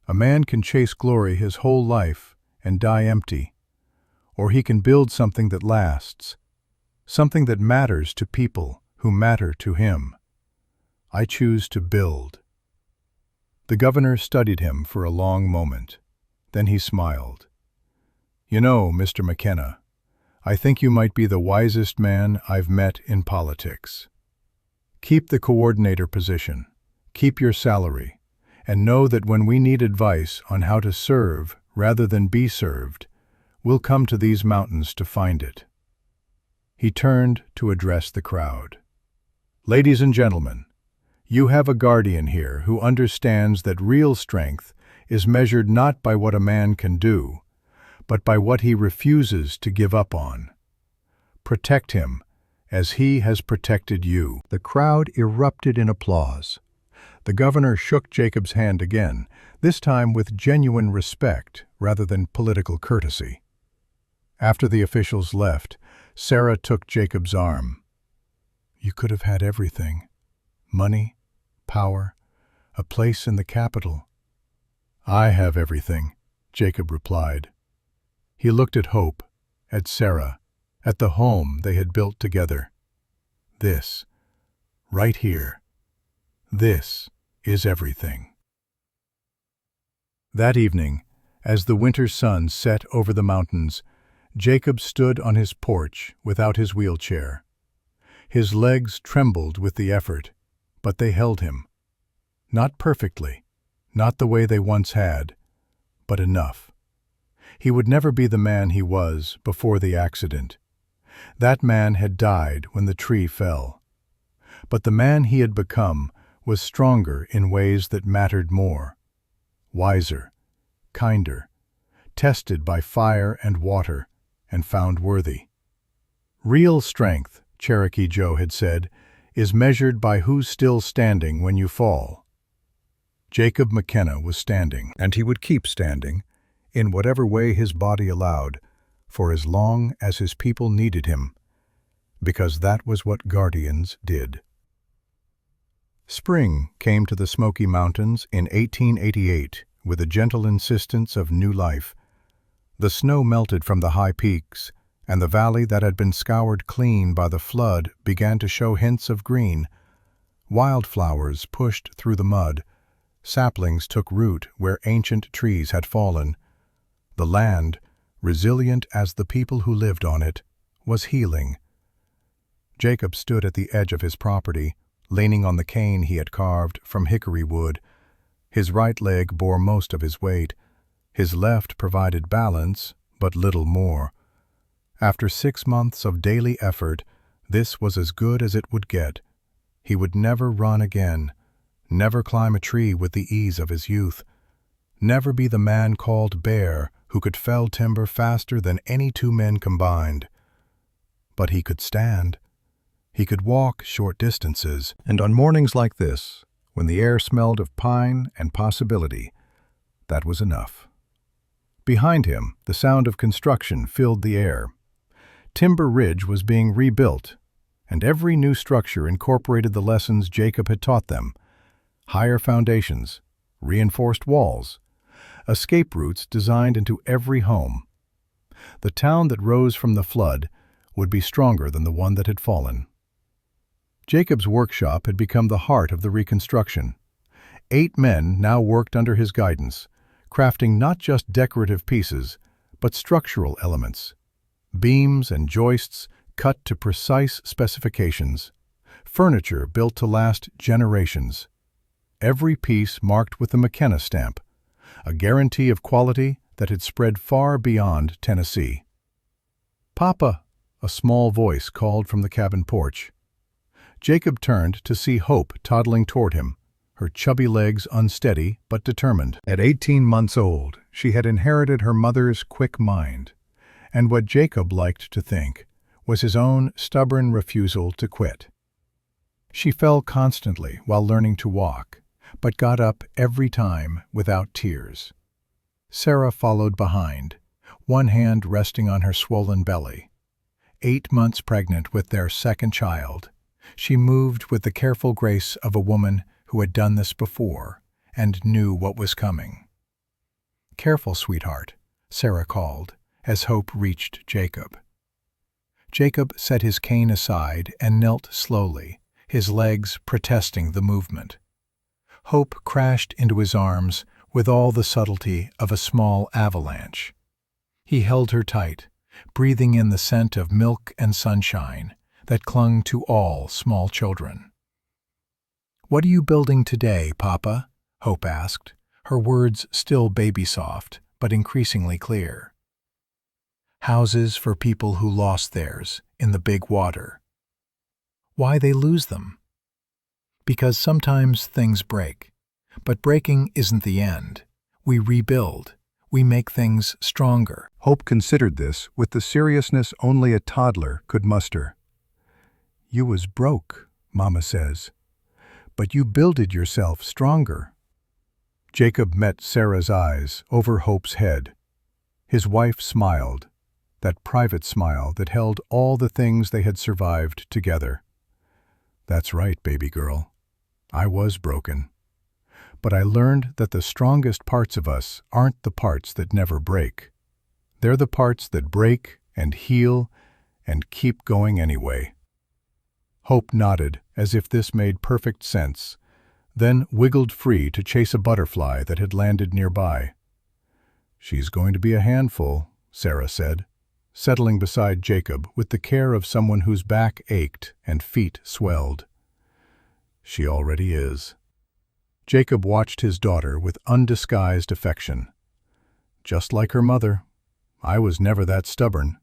A man can chase glory his whole life and die empty, or he can build something that lasts, something that matters to people who matter to him. I choose to build." The governor studied him for a long moment. Then he smiled. "You know, Mr. McKenna, I think you might be the wisest man I've met in politics. Keep the coordinator position, keep your salary, and know that when we need advice on how to serve rather than be served, we'll come to these mountains to find it." He turned to address the crowd. "Ladies and gentlemen, you have a guardian here who understands that real strength is measured not by what a man can do, but by what he refuses to give up on. Protect him as he has protected you." The crowd erupted in applause. The governor shook Jacob's hand again, this time with genuine respect rather than political courtesy. After the officials left, Sarah took Jacob's arm. "You could have had everything. Money, power, a place in the capital." "I have everything," Jacob replied. He looked at Hope, at Sarah, at the home they had built together. "This, right here, this is everything." That evening, as the winter sun set over the mountains, Jacob stood on his porch without his wheelchair. His legs trembled with the effort, but they held him. Not perfectly, not the way they once had, but enough. He would never be the man he was before the accident. That man had died when the tree fell. But the man he had become was stronger in ways that mattered more. Wiser, kinder, tested by fire and water, and found worthy. "Real strength," Cherokee Joe had said, "is measured by who's still standing when you fall." Jacob McKenna was standing, and he would keep standing, in whatever way his body allowed, for as long as his people needed him, because that was what guardians did. Spring came to the Smoky Mountains in 1888 with a gentle insistence of new life. The snow melted from the high peaks, and the valley that had been scoured clean by the flood began to show hints of green. Wildflowers pushed through the mud. Saplings took root where ancient trees had fallen. The land, resilient as the people who lived on it, was healing. Jacob stood at the edge of his property, leaning on the cane he had carved from hickory wood. His right leg bore most of his weight. His left provided balance, but little more. After 6 months of daily effort, this was as good as it would get. He would never run again, never climb a tree with the ease of his youth, never be the man called Bear who could fell timber faster than any 2 men combined. But he could stand. He could walk short distances, and on mornings like this, when the air smelled of pine and possibility, that was enough. Behind him, the sound of construction filled the air. Timber Ridge was being rebuilt, and every new structure incorporated the lessons Jacob had taught them: higher foundations, reinforced walls, escape routes designed into every home. The town that rose from the flood would be stronger than the one that had fallen. Jacob's workshop had become the heart of the reconstruction. 8 men now worked under his guidance, crafting not just decorative pieces, but structural elements. Beams and joists cut to precise specifications. Furniture built to last generations. Every piece marked with the McKenna stamp, a guarantee of quality that had spread far beyond Tennessee. "Papa," a small voice called from the cabin porch. Jacob turned to see Hope toddling toward him, her chubby legs unsteady but determined. At 18 months old, she had inherited her mother's quick mind, and what Jacob liked to think was his own stubborn refusal to quit. She fell constantly while learning to walk, but got up every time without tears. Sarah followed behind, one hand resting on her swollen belly. 8 months pregnant with their second child, she moved with the careful grace of a woman who had done this before and knew what was coming. "Careful, sweetheart," Sarah called, as Hope reached Jacob. Jacob set his cane aside and knelt slowly, his legs protesting the movement. Hope crashed into his arms with all the subtlety of a small avalanche. He held her tight, breathing in the scent of milk and sunshine that clung to all small children. "What are you building today, Papa?" Hope asked, her words still baby-soft, but increasingly clear. "Houses for people who lost theirs in the big water." "Why they lose them?" "Because sometimes things break. But breaking isn't the end. We rebuild. We make things stronger." Hope considered this with the seriousness only a toddler could muster. "You was broke, Mama says, but you builded yourself stronger." Jacob met Sarah's eyes over Hope's head. His wife smiled, that private smile that held all the things they had survived together. "That's right, baby girl. I was broken. But I learned that the strongest parts of us aren't the parts that never break. They're the parts that break and heal and keep going anyway." Hope nodded as if this made perfect sense, then wiggled free to chase a butterfly that had landed nearby. "She's going to be a handful," Sarah said, settling beside Jacob with the care of someone whose back ached and feet swelled. "She already is." Jacob watched his daughter with undisguised affection. "Just like her mother. I was never that stubborn."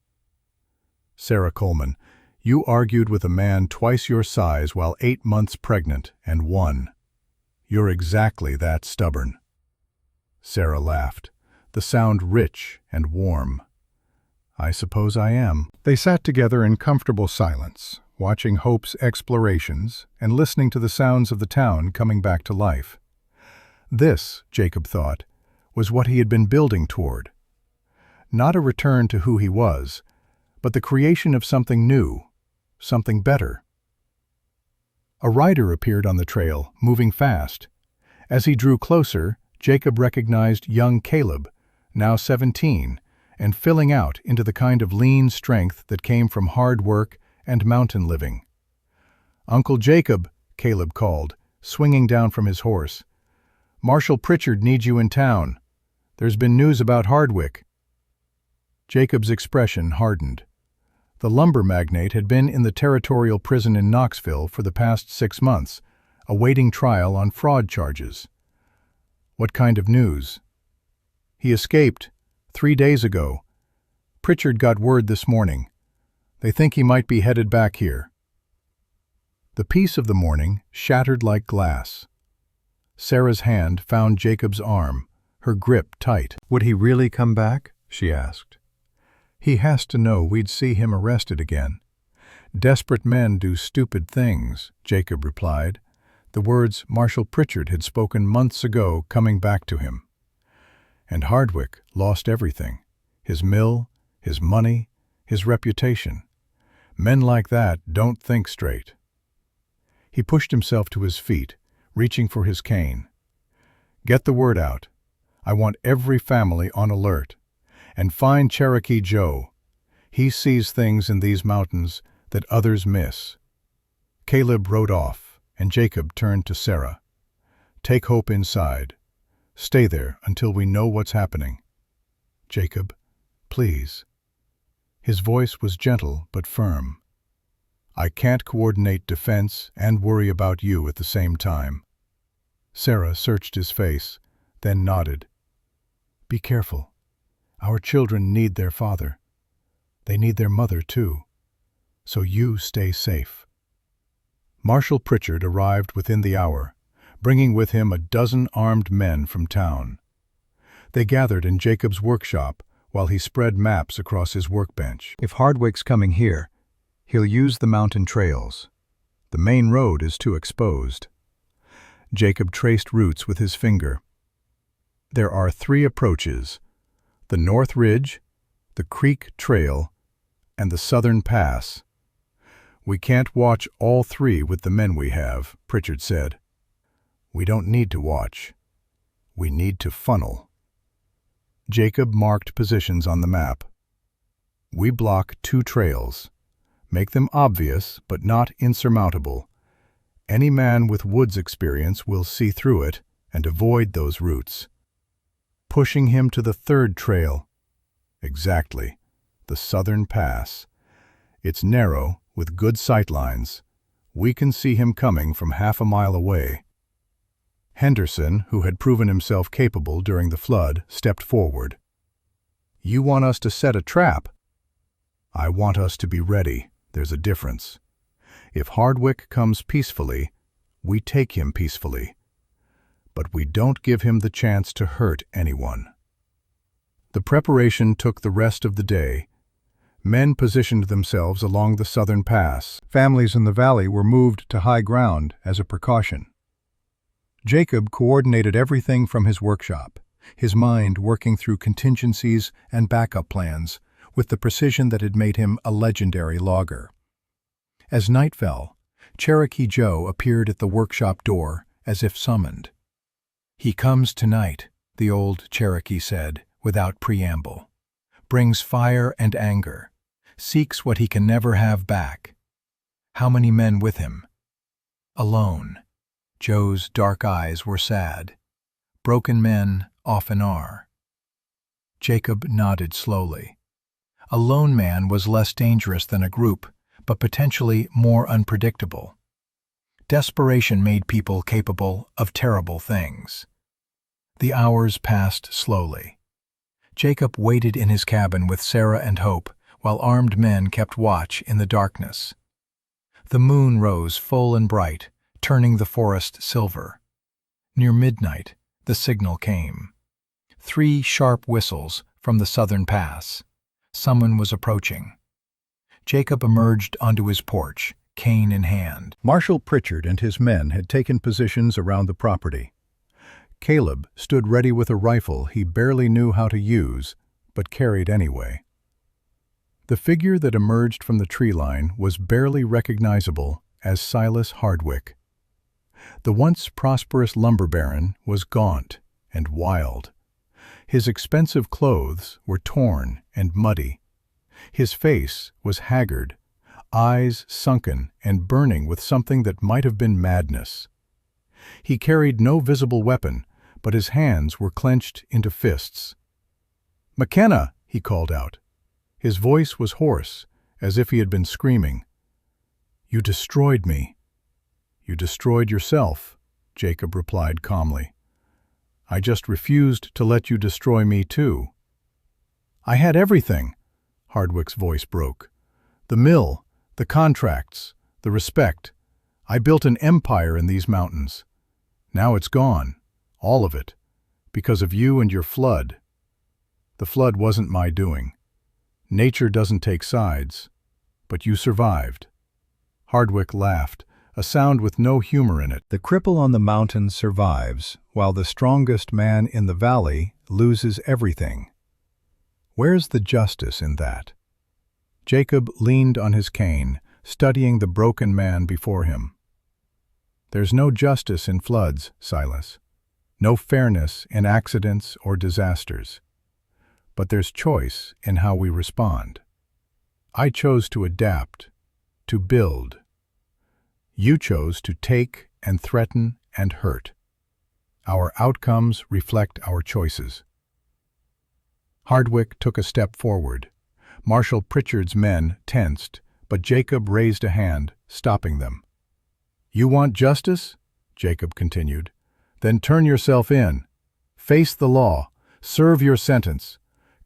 "Sarah Coleman, you argued with a man twice your size while 8 months pregnant and won. You're exactly that stubborn." Sarah laughed, the sound rich and warm. "I suppose I am." They sat together in comfortable silence, watching Hope's explorations and listening to the sounds of the town coming back to life. This, Jacob thought, was what he had been building toward. Not a return to who he was, but the creation of something new, something better. A rider appeared on the trail, moving fast. As he drew closer, Jacob recognized young Caleb, now 17, and filling out into the kind of lean strength that came from hard work and mountain living. "Uncle Jacob," Caleb called, swinging down from his horse. "Marshal Pritchard needs you in town. There's been news about Hardwick." Jacob's expression hardened. The lumber magnate had been in the territorial prison in Knoxville for the past 6 months, awaiting trial on fraud charges. "What kind of news?" "He escaped 3 days ago. Pritchard got word this morning. They think he might be headed back here." The peace of the morning shattered like glass. Sarah's hand found Jacob's arm, her grip tight. "Would he really come back?" she asked. "He has to know we'd see him arrested again." "Desperate men do stupid things," Jacob replied, the words Marshal Pritchard had spoken months ago coming back to him. "And Hardwick lost everything, his mill, his money, his reputation. Men like that don't think straight." He pushed himself to his feet, reaching for his cane. "Get the word out. I want every family on alert. And find Cherokee Joe. He sees things in these mountains that others miss." Caleb rode off, and Jacob turned to Sarah. "Take Hope inside. Stay there until we know what's happening. Jacob, please." His voice was gentle but firm. "I can't coordinate defense and worry about you at the same time." Sarah searched his face, then nodded. "Be careful. Our children need their father. They need their mother, too. So you stay safe." Marshal Pritchard arrived within the hour, bringing with him a dozen armed men from town. They gathered in Jacob's workshop while he spread maps across his workbench. "If Hardwick's coming here, he'll use the mountain trails. The main road is too exposed." Jacob traced routes with his finger. "There are 3 approaches: the North Ridge, the Creek Trail, and the Southern Pass. We can't watch all 3 with the men we have," Pritchard said. "We don't need to watch. We need to funnel." Jacob marked positions on the map. "We block 2 trails. Make them obvious but not insurmountable. Any man with woods experience will see through it and avoid those roots. Pushing him to the third trail. Exactly. The southern pass. It's narrow, with good sight lines. We can see him coming from half a mile away. Henderson, who had proven himself capable during the flood, stepped forward. You want us to set a trap? I want us to be ready. There's a difference. If Hardwick comes peacefully, we take him peacefully. But we don't give him the chance to hurt anyone. The preparation took the rest of the day. Men positioned themselves along the southern pass. Families in the valley were moved to high ground as a precaution. Jacob coordinated everything from his workshop, his mind working through contingencies and backup plans with the precision that had made him a legendary logger. As night fell, Cherokee Joe appeared at the workshop door as if summoned. "He comes tonight," the old Cherokee said, without preamble. "Brings fire and anger. Seeks what he can never have back." "How many men with him?" "Alone." Joe's dark eyes were sad. "Broken men often are." Jacob nodded slowly. A lone man was less dangerous than a group, but potentially more unpredictable. Desperation made people capable of terrible things. The hours passed slowly. Jacob waited in his cabin with Sarah and Hope, while armed men kept watch in the darkness. The moon rose full and bright, turning the forest silver. Near midnight, the signal came. 3 sharp whistles from the southern pass. Someone was approaching. Jacob emerged onto his porch, cane in hand. Marshal Pritchard and his men had taken positions around the property. Caleb stood ready with a rifle he barely knew how to use, but carried anyway. The figure that emerged from the tree line was barely recognizable as Silas Hardwick. The once prosperous lumber baron was gaunt and wild. His expensive clothes were torn and muddy. His face was haggard, eyes sunken and burning with something that might have been madness. He carried no visible weapon, but his hands were clenched into fists. "McKenna!" he called out. His voice was hoarse, as if he had been screaming. "You destroyed me." "You destroyed yourself," Jacob replied calmly. "I just refused to let you destroy me too." "I had everything," Hardwick's voice broke. "The mill, the contracts, the respect. I built an empire in these mountains. Now it's gone, all of it, because of you and your flood. The flood wasn't my doing. Nature doesn't take sides, but you survived." Hardwick laughed, a sound with no humor in it. "The cripple on the mountain survives, while the strongest man in the valley loses everything. Where's the justice in that?" Jacob leaned on his cane, studying the broken man before him. "There's no justice in floods, Silas. No fairness in accidents or disasters. But there's choice in how we respond. I chose to adapt, to build. You chose to take and threaten and hurt. Our outcomes reflect our choices." Hardwick took a step forward. Marshal Pritchard's men tensed, but Jacob raised a hand, stopping them. "You want justice?" Jacob continued. "Then turn yourself in. Face the law. Serve your sentence.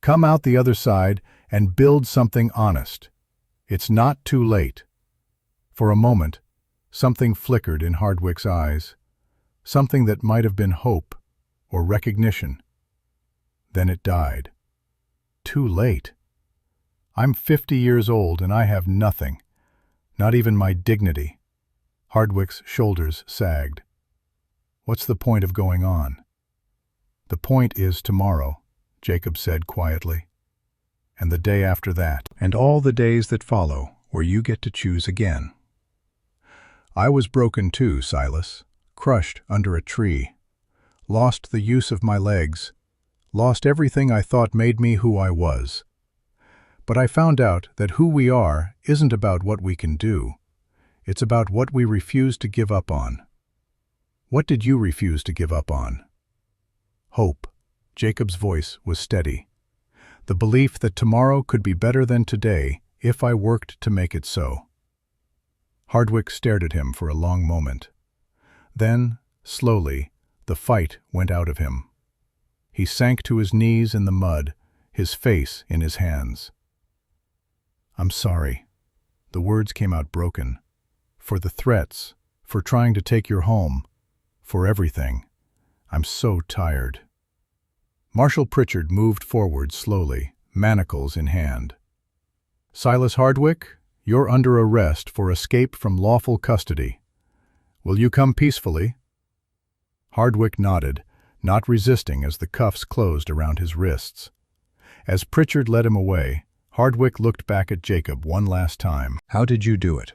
Come out the other side and build something honest. It's not too late." For a moment, something flickered in Hardwick's eyes, something that might have been hope or recognition. Then it died. "Too late? I'm 50 years old and I have nothing, not even my dignity." Hardwick's shoulders sagged. "What's the point of going on?" "The point is tomorrow," Jacob said quietly, "and the day after that, and all the days that follow, where you get to choose again." I was broken too, Silas, crushed under a tree, lost the use of my legs, lost everything I thought made me who I was. But I found out that who we are isn't about what we can do. It's about what we refuse to give up on. What did you refuse to give up on? Hope. Jacob's voice was steady. The belief that tomorrow could be better than today if I worked to make it so. Hardwick stared at him for a long moment. Then, slowly, the fight went out of him. He sank to his knees in the mud, his face in his hands. "I'm sorry." The words came out broken. "For the threats, for trying to take your home, for everything. I'm so tired." Marshal Pritchard moved forward slowly, manacles in hand. "Silas Hardwick, you're under arrest for escape from lawful custody. Will you come peacefully?" Hardwick nodded, not resisting as the cuffs closed around his wrists. As Pritchard led him away, Hardwick looked back at Jacob one last time. "How did you do it?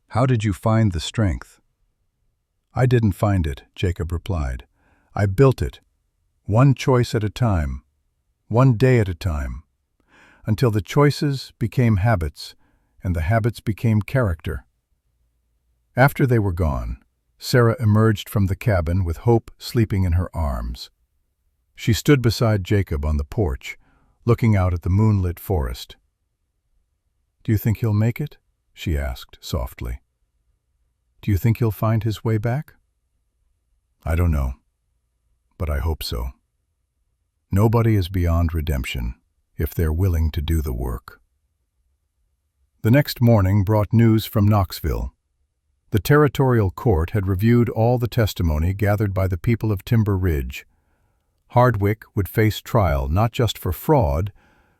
How did you find the strength?" "I didn't find it," Jacob replied. "I built it, one choice at a time, one day at a time, until the choices became habits and the habits became character." After they were gone, Sarah emerged from the cabin with Hope sleeping in her arms. She stood beside Jacob on the porch, looking out at the moonlit forest. "Do you think he'll make it?" she asked softly. "Do you think he'll find his way back?" "I don't know, but I hope so. Nobody is beyond redemption if they're willing to do the work." The next morning brought news from Knoxville. The territorial court had reviewed all the testimony gathered by the people of Timber Ridge. Hardwick would face trial not just for fraud,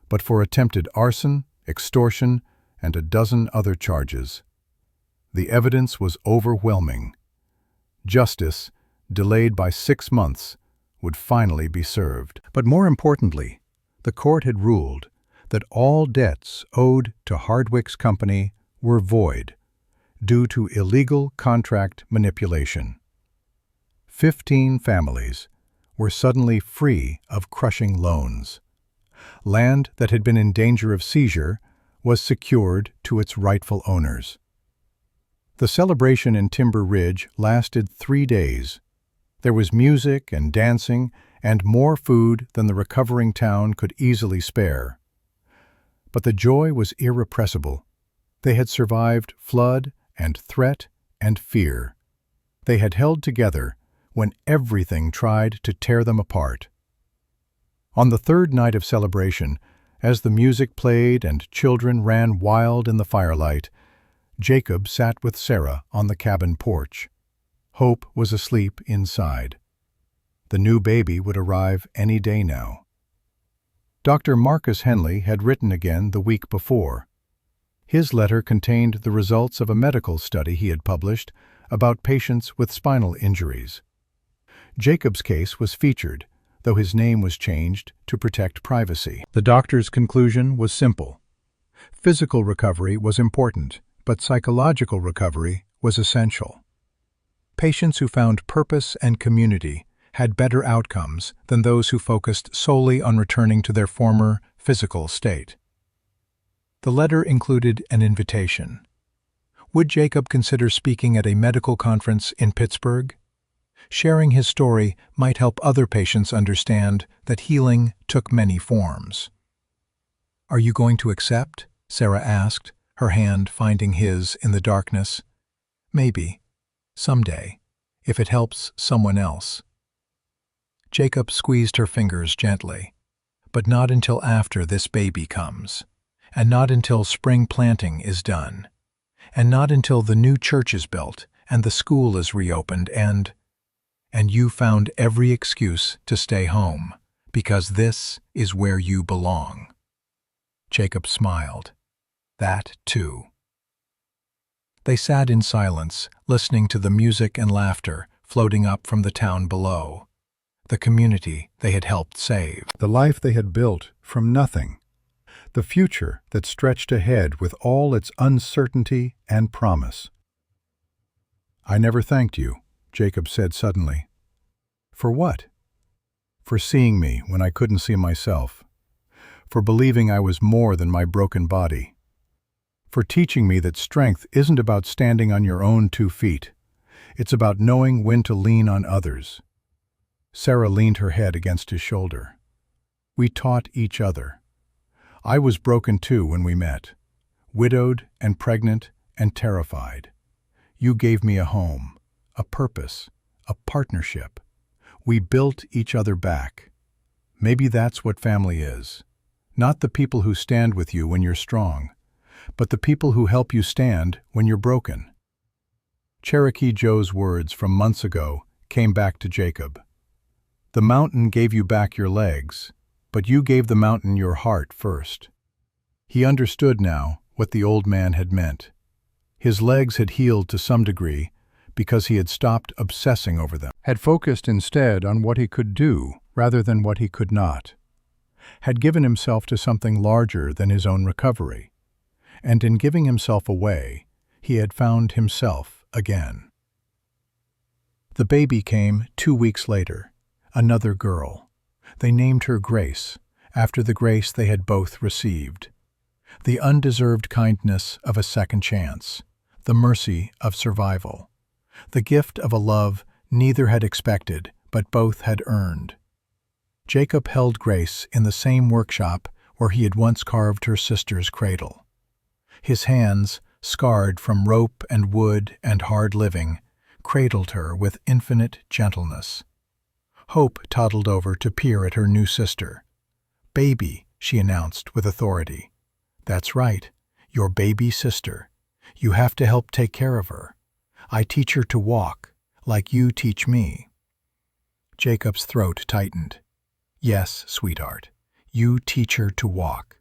but for attempted arson, extortion, and a dozen other charges. The evidence was overwhelming. Justice, delayed by 6 months, would finally be served. But more importantly, the court had ruled that all debts owed to Hardwick's company were void due to illegal contract manipulation. 15 families were suddenly free of crushing loans. Land that had been in danger of seizure was secured to its rightful owners. The celebration in Timber Ridge lasted 3 days. There was music and dancing and more food than the recovering town could easily spare. But the joy was irrepressible. They had survived flood and threat and fear. They had held together when everything tried to tear them apart. On the 3rd night of celebration, as the music played and children ran wild in the firelight, Jacob sat with Sarah on the cabin porch. Hope was asleep inside. The new baby would arrive any day now. Dr. Marcus Henley had written again the week before. His letter contained the results of a medical study he had published about patients with spinal injuries. Jacob's case was featured, though his name was changed to protect privacy. The doctor's conclusion was simple. Physical recovery was important, but psychological recovery was essential. Patients who found purpose and community had better outcomes than those who focused solely on returning to their former physical state. The letter included an invitation. Would Jacob consider speaking at a medical conference in Pittsburgh? Sharing his story might help other patients understand that healing took many forms. "Are you going to accept?" Sarah asked, her hand finding his in the darkness. "Maybe. Someday, if it helps someone else." Jacob squeezed her fingers gently. "But not until after this baby comes. And not until spring planting is done. And not until the new church is built and the school is reopened and you found every excuse to stay home, because this is where you belong." Jacob smiled. That, too. They sat in silence, listening to the music and laughter floating up from the town below. The community they had helped save. The life they had built from nothing. The future that stretched ahead with all its uncertainty and promise. "I never thanked you," Jacob said suddenly. "For what?" "For seeing me when I couldn't see myself. For believing I was more than my broken body. for teaching me that strength isn't about standing on your own 2 feet. It's about knowing when to lean on others. Sarah leaned her head against his shoulder. We taught each other. I was broken too when we met, widowed and pregnant and terrified. You gave me a home, a purpose, a partnership. We built each other back. Maybe that's what family is. Not the people who stand with you when you're strong, but the people who help you stand when you're broken. Cherokee Joe's words from months ago came back to Jacob. The mountain gave you back your legs, but you gave the mountain your heart first. He understood now what the old man had meant. His legs had healed to some degree because he had stopped obsessing over them, had focused instead on what he could do rather than what he could not, had given himself to something larger than his own recovery, and in giving himself away, he had found himself again. The baby came 2 weeks later, another girl. They named her Grace, after the grace they had both received. The undeserved kindness of a second chance, the mercy of survival, the gift of a love neither had expected but both had earned. Jacob held Grace in the same workshop where he had once carved her sister's cradle. His hands, scarred from rope and wood and hard living, cradled her with infinite gentleness. Hope toddled over to peer at her new sister. "Baby," she announced with authority. "That's right, your baby sister. You have to help take care of her. I teach her to walk, like you teach me." Jacob's throat tightened. "Yes, sweetheart, you teach her to walk.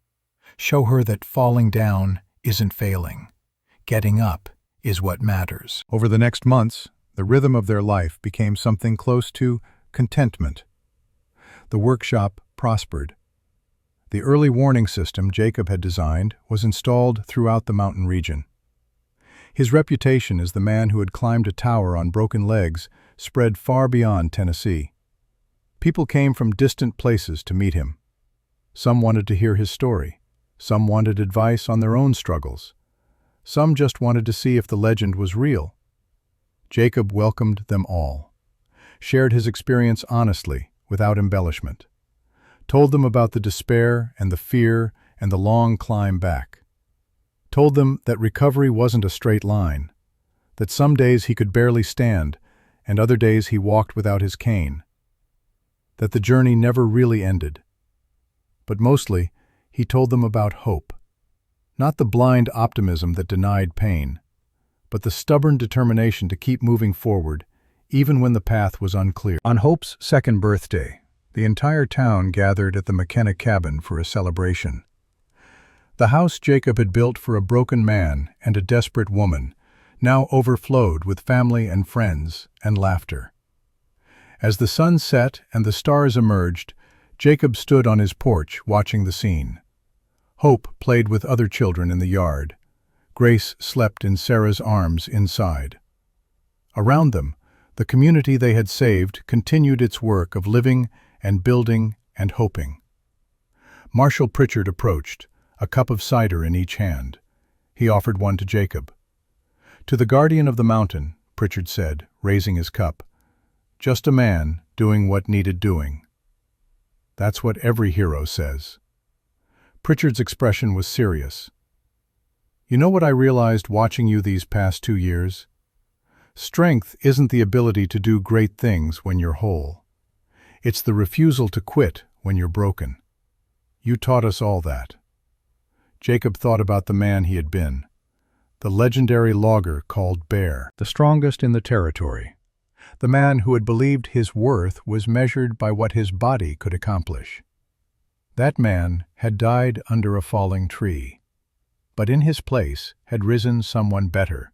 Show her that falling down isn't failing. Getting up is what matters." Over the next months, the rhythm of their life became something close to contentment. The workshop prospered. The early warning system Jacob had designed was installed throughout the mountain region. His reputation as the man who had climbed a tower on broken legs spread far beyond Tennessee. People came from distant places to meet him. Some wanted to hear his story. Some wanted advice on their own struggles. Some just wanted to see if the legend was real. Jacob welcomed them all, shared his experience honestly, without embellishment, told them about the despair and the fear and the long climb back, told them that recovery wasn't a straight line, that some days he could barely stand and other days he walked without his cane, that the journey never really ended. But mostly, he told them about hope, not the blind optimism that denied pain, but the stubborn determination to keep moving forward, even when the path was unclear. On Hope's second birthday, the entire town gathered at the McKenna cabin for a celebration. The house Jacob had built for a broken man and a desperate woman now overflowed with family and friends and laughter. As the sun set and the stars emerged, Jacob stood on his porch watching the scene. Hope played with other children in the yard. Grace slept in Sarah's arms inside. Around them, the community they had saved continued its work of living and building and hoping. Marshal Pritchard approached, a cup of cider in each hand. He offered one to Jacob. "To the guardian of the mountain," Pritchard said, raising his cup. "Just a man doing what needed doing." That's what every hero says. Pritchard's expression was serious. "You know what I realized watching you these past 2 years? Strength isn't the ability to do great things when you're whole. It's the refusal to quit when you're broken. You taught us all that." Jacob thought about the man he had been, the legendary logger called Bear, the strongest in the territory, the man who had believed his worth was measured by what his body could accomplish. That man had died under a falling tree, but in his place had risen someone better,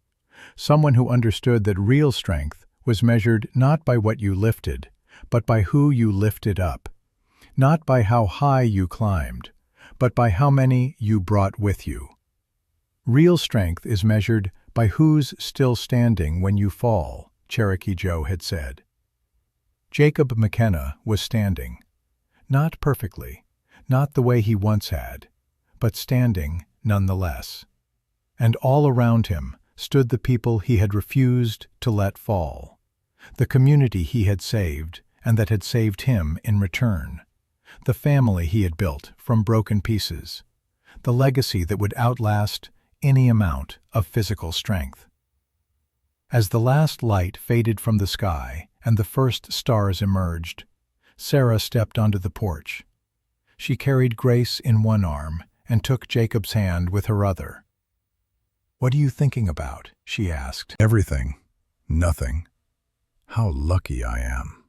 someone who understood that real strength was measured not by what you lifted, but by who you lifted up, not by how high you climbed, but by how many you brought with you. Real strength is measured by who's still standing when you fall, Cherokee Joe had said. Jacob McKenna was standing, not perfectly, not the way he once had, but standing nonetheless. And all around him stood the people he had refused to let fall, the community he had saved and that had saved him in return, the family he had built from broken pieces, the legacy that would outlast any amount of physical strength. As the last light faded from the sky and the first stars emerged, Sarah stepped onto the porch. She carried Grace in one arm and took Jacob's hand with her other. "What are you thinking about?" she asked. Everything. Nothing. How lucky I am.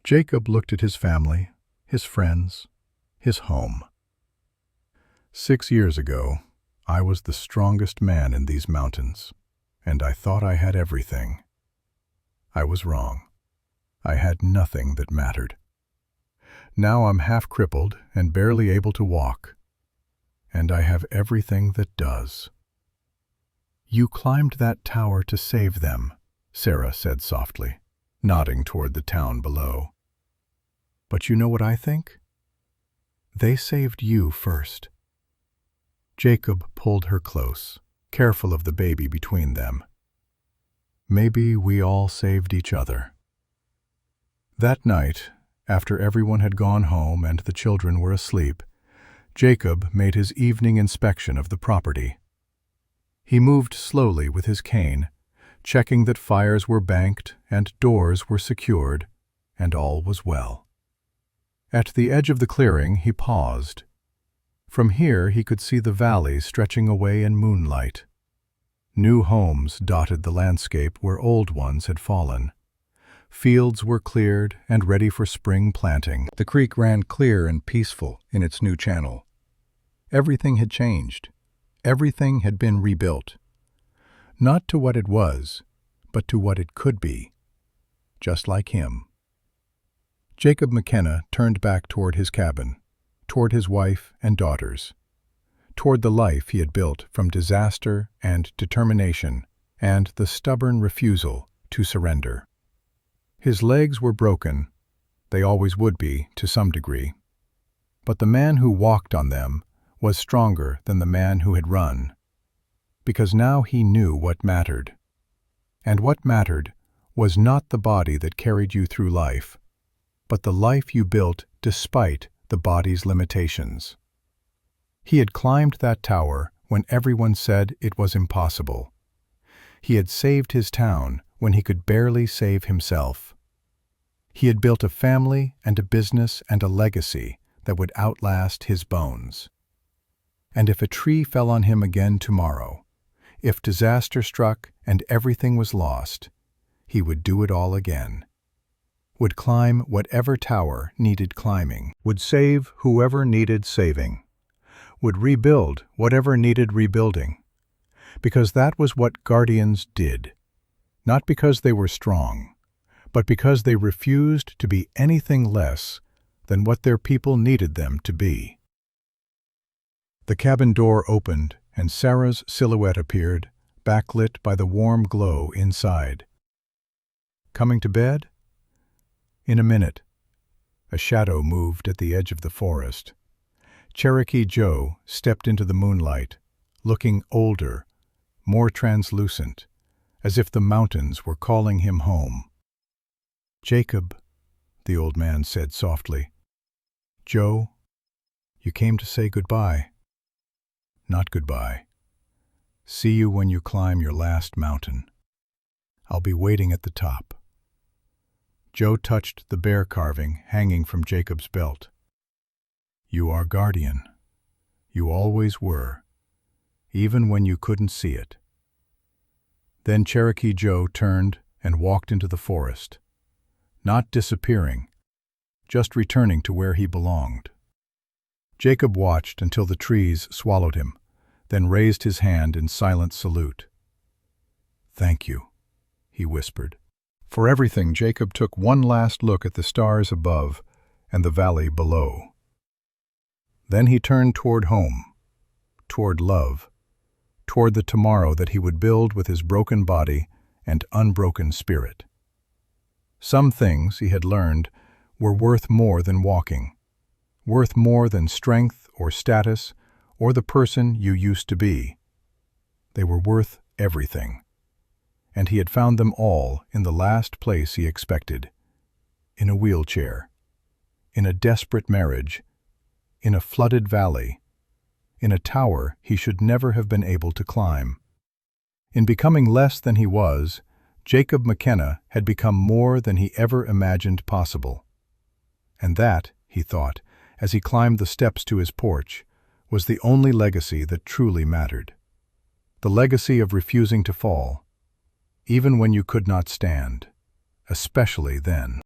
Jacob looked at his family, his friends, his home. 6 years ago, I was the strongest man in these mountains, and I thought I had everything. I was wrong. I had nothing that mattered. Now I'm half crippled and barely able to walk, and I have everything that does. You climbed that tower to save them, Sarah said softly, nodding toward the town below. But you know what I think? They saved you first. Jacob pulled her close, careful of the baby between them. Maybe we all saved each other. That night, after everyone had gone home and the children were asleep, Jacob made his evening inspection of the property. He moved slowly with his cane, checking that fires were banked and doors were secured, and all was well. At the edge of the clearing he paused. From here he could see the valley stretching away in moonlight. New homes dotted the landscape where old ones had fallen. Fields were cleared and ready for spring planting. The creek ran clear and peaceful in its new channel. Everything had changed. Everything had been rebuilt. Not to what it was, but to what it could be. Just like him. Jacob McKenna turned back toward his cabin, toward his wife and daughters, toward the life he had built from disaster and determination and the stubborn refusal to surrender. His legs were broken, they always would be to some degree, but the man who walked on them was stronger than the man who had run, because now he knew what mattered. And what mattered was not the body that carried you through life, but the life you built despite the body's limitations. He had climbed that tower when everyone said it was impossible. He had saved his town when he could barely save himself. He had built a family and a business and a legacy that would outlast his bones. And if a tree fell on him again tomorrow, if disaster struck and everything was lost, he would do it all again. Would climb whatever tower needed climbing, would save whoever needed saving, would rebuild whatever needed rebuilding, because that was what guardians did, not because they were strong, but because they refused to be anything less than what their people needed them to be. The cabin door opened and Sarah's silhouette appeared, backlit by the warm glow inside. Coming to bed? In a minute. A shadow moved at the edge of the forest. Cherokee Joe stepped into the moonlight, looking older, more translucent, as if the mountains were calling him home. "Jacob," the old man said softly. "Joe, you came to say goodbye." "Not goodbye. See you when you climb your last mountain. I'll be waiting at the top." Joe touched the bear carving hanging from Jacob's belt. "You are guardian. You always were, even when you couldn't see it." Then Cherokee Joe turned and walked into the forest, not disappearing, just returning to where he belonged. Jacob watched until the trees swallowed him, then raised his hand in silent salute. "Thank you," he whispered. For everything, Jacob took one last look at the stars above and the valley below. Then he turned toward home, toward love, toward the tomorrow that he would build with his broken body and unbroken spirit. Some things, he had learned, were worth more than walking, worth more than strength or status or the person you used to be. They were worth everything. And he had found them all in the last place he expected. In a wheelchair. In a desperate marriage. In a flooded valley. In a tower he should never have been able to climb. In becoming less than he was, Jacob McKenna had become more than he ever imagined possible. And that, he thought, as he climbed the steps to his porch, was the only legacy that truly mattered. The legacy of refusing to fall, even when you could not stand, especially then.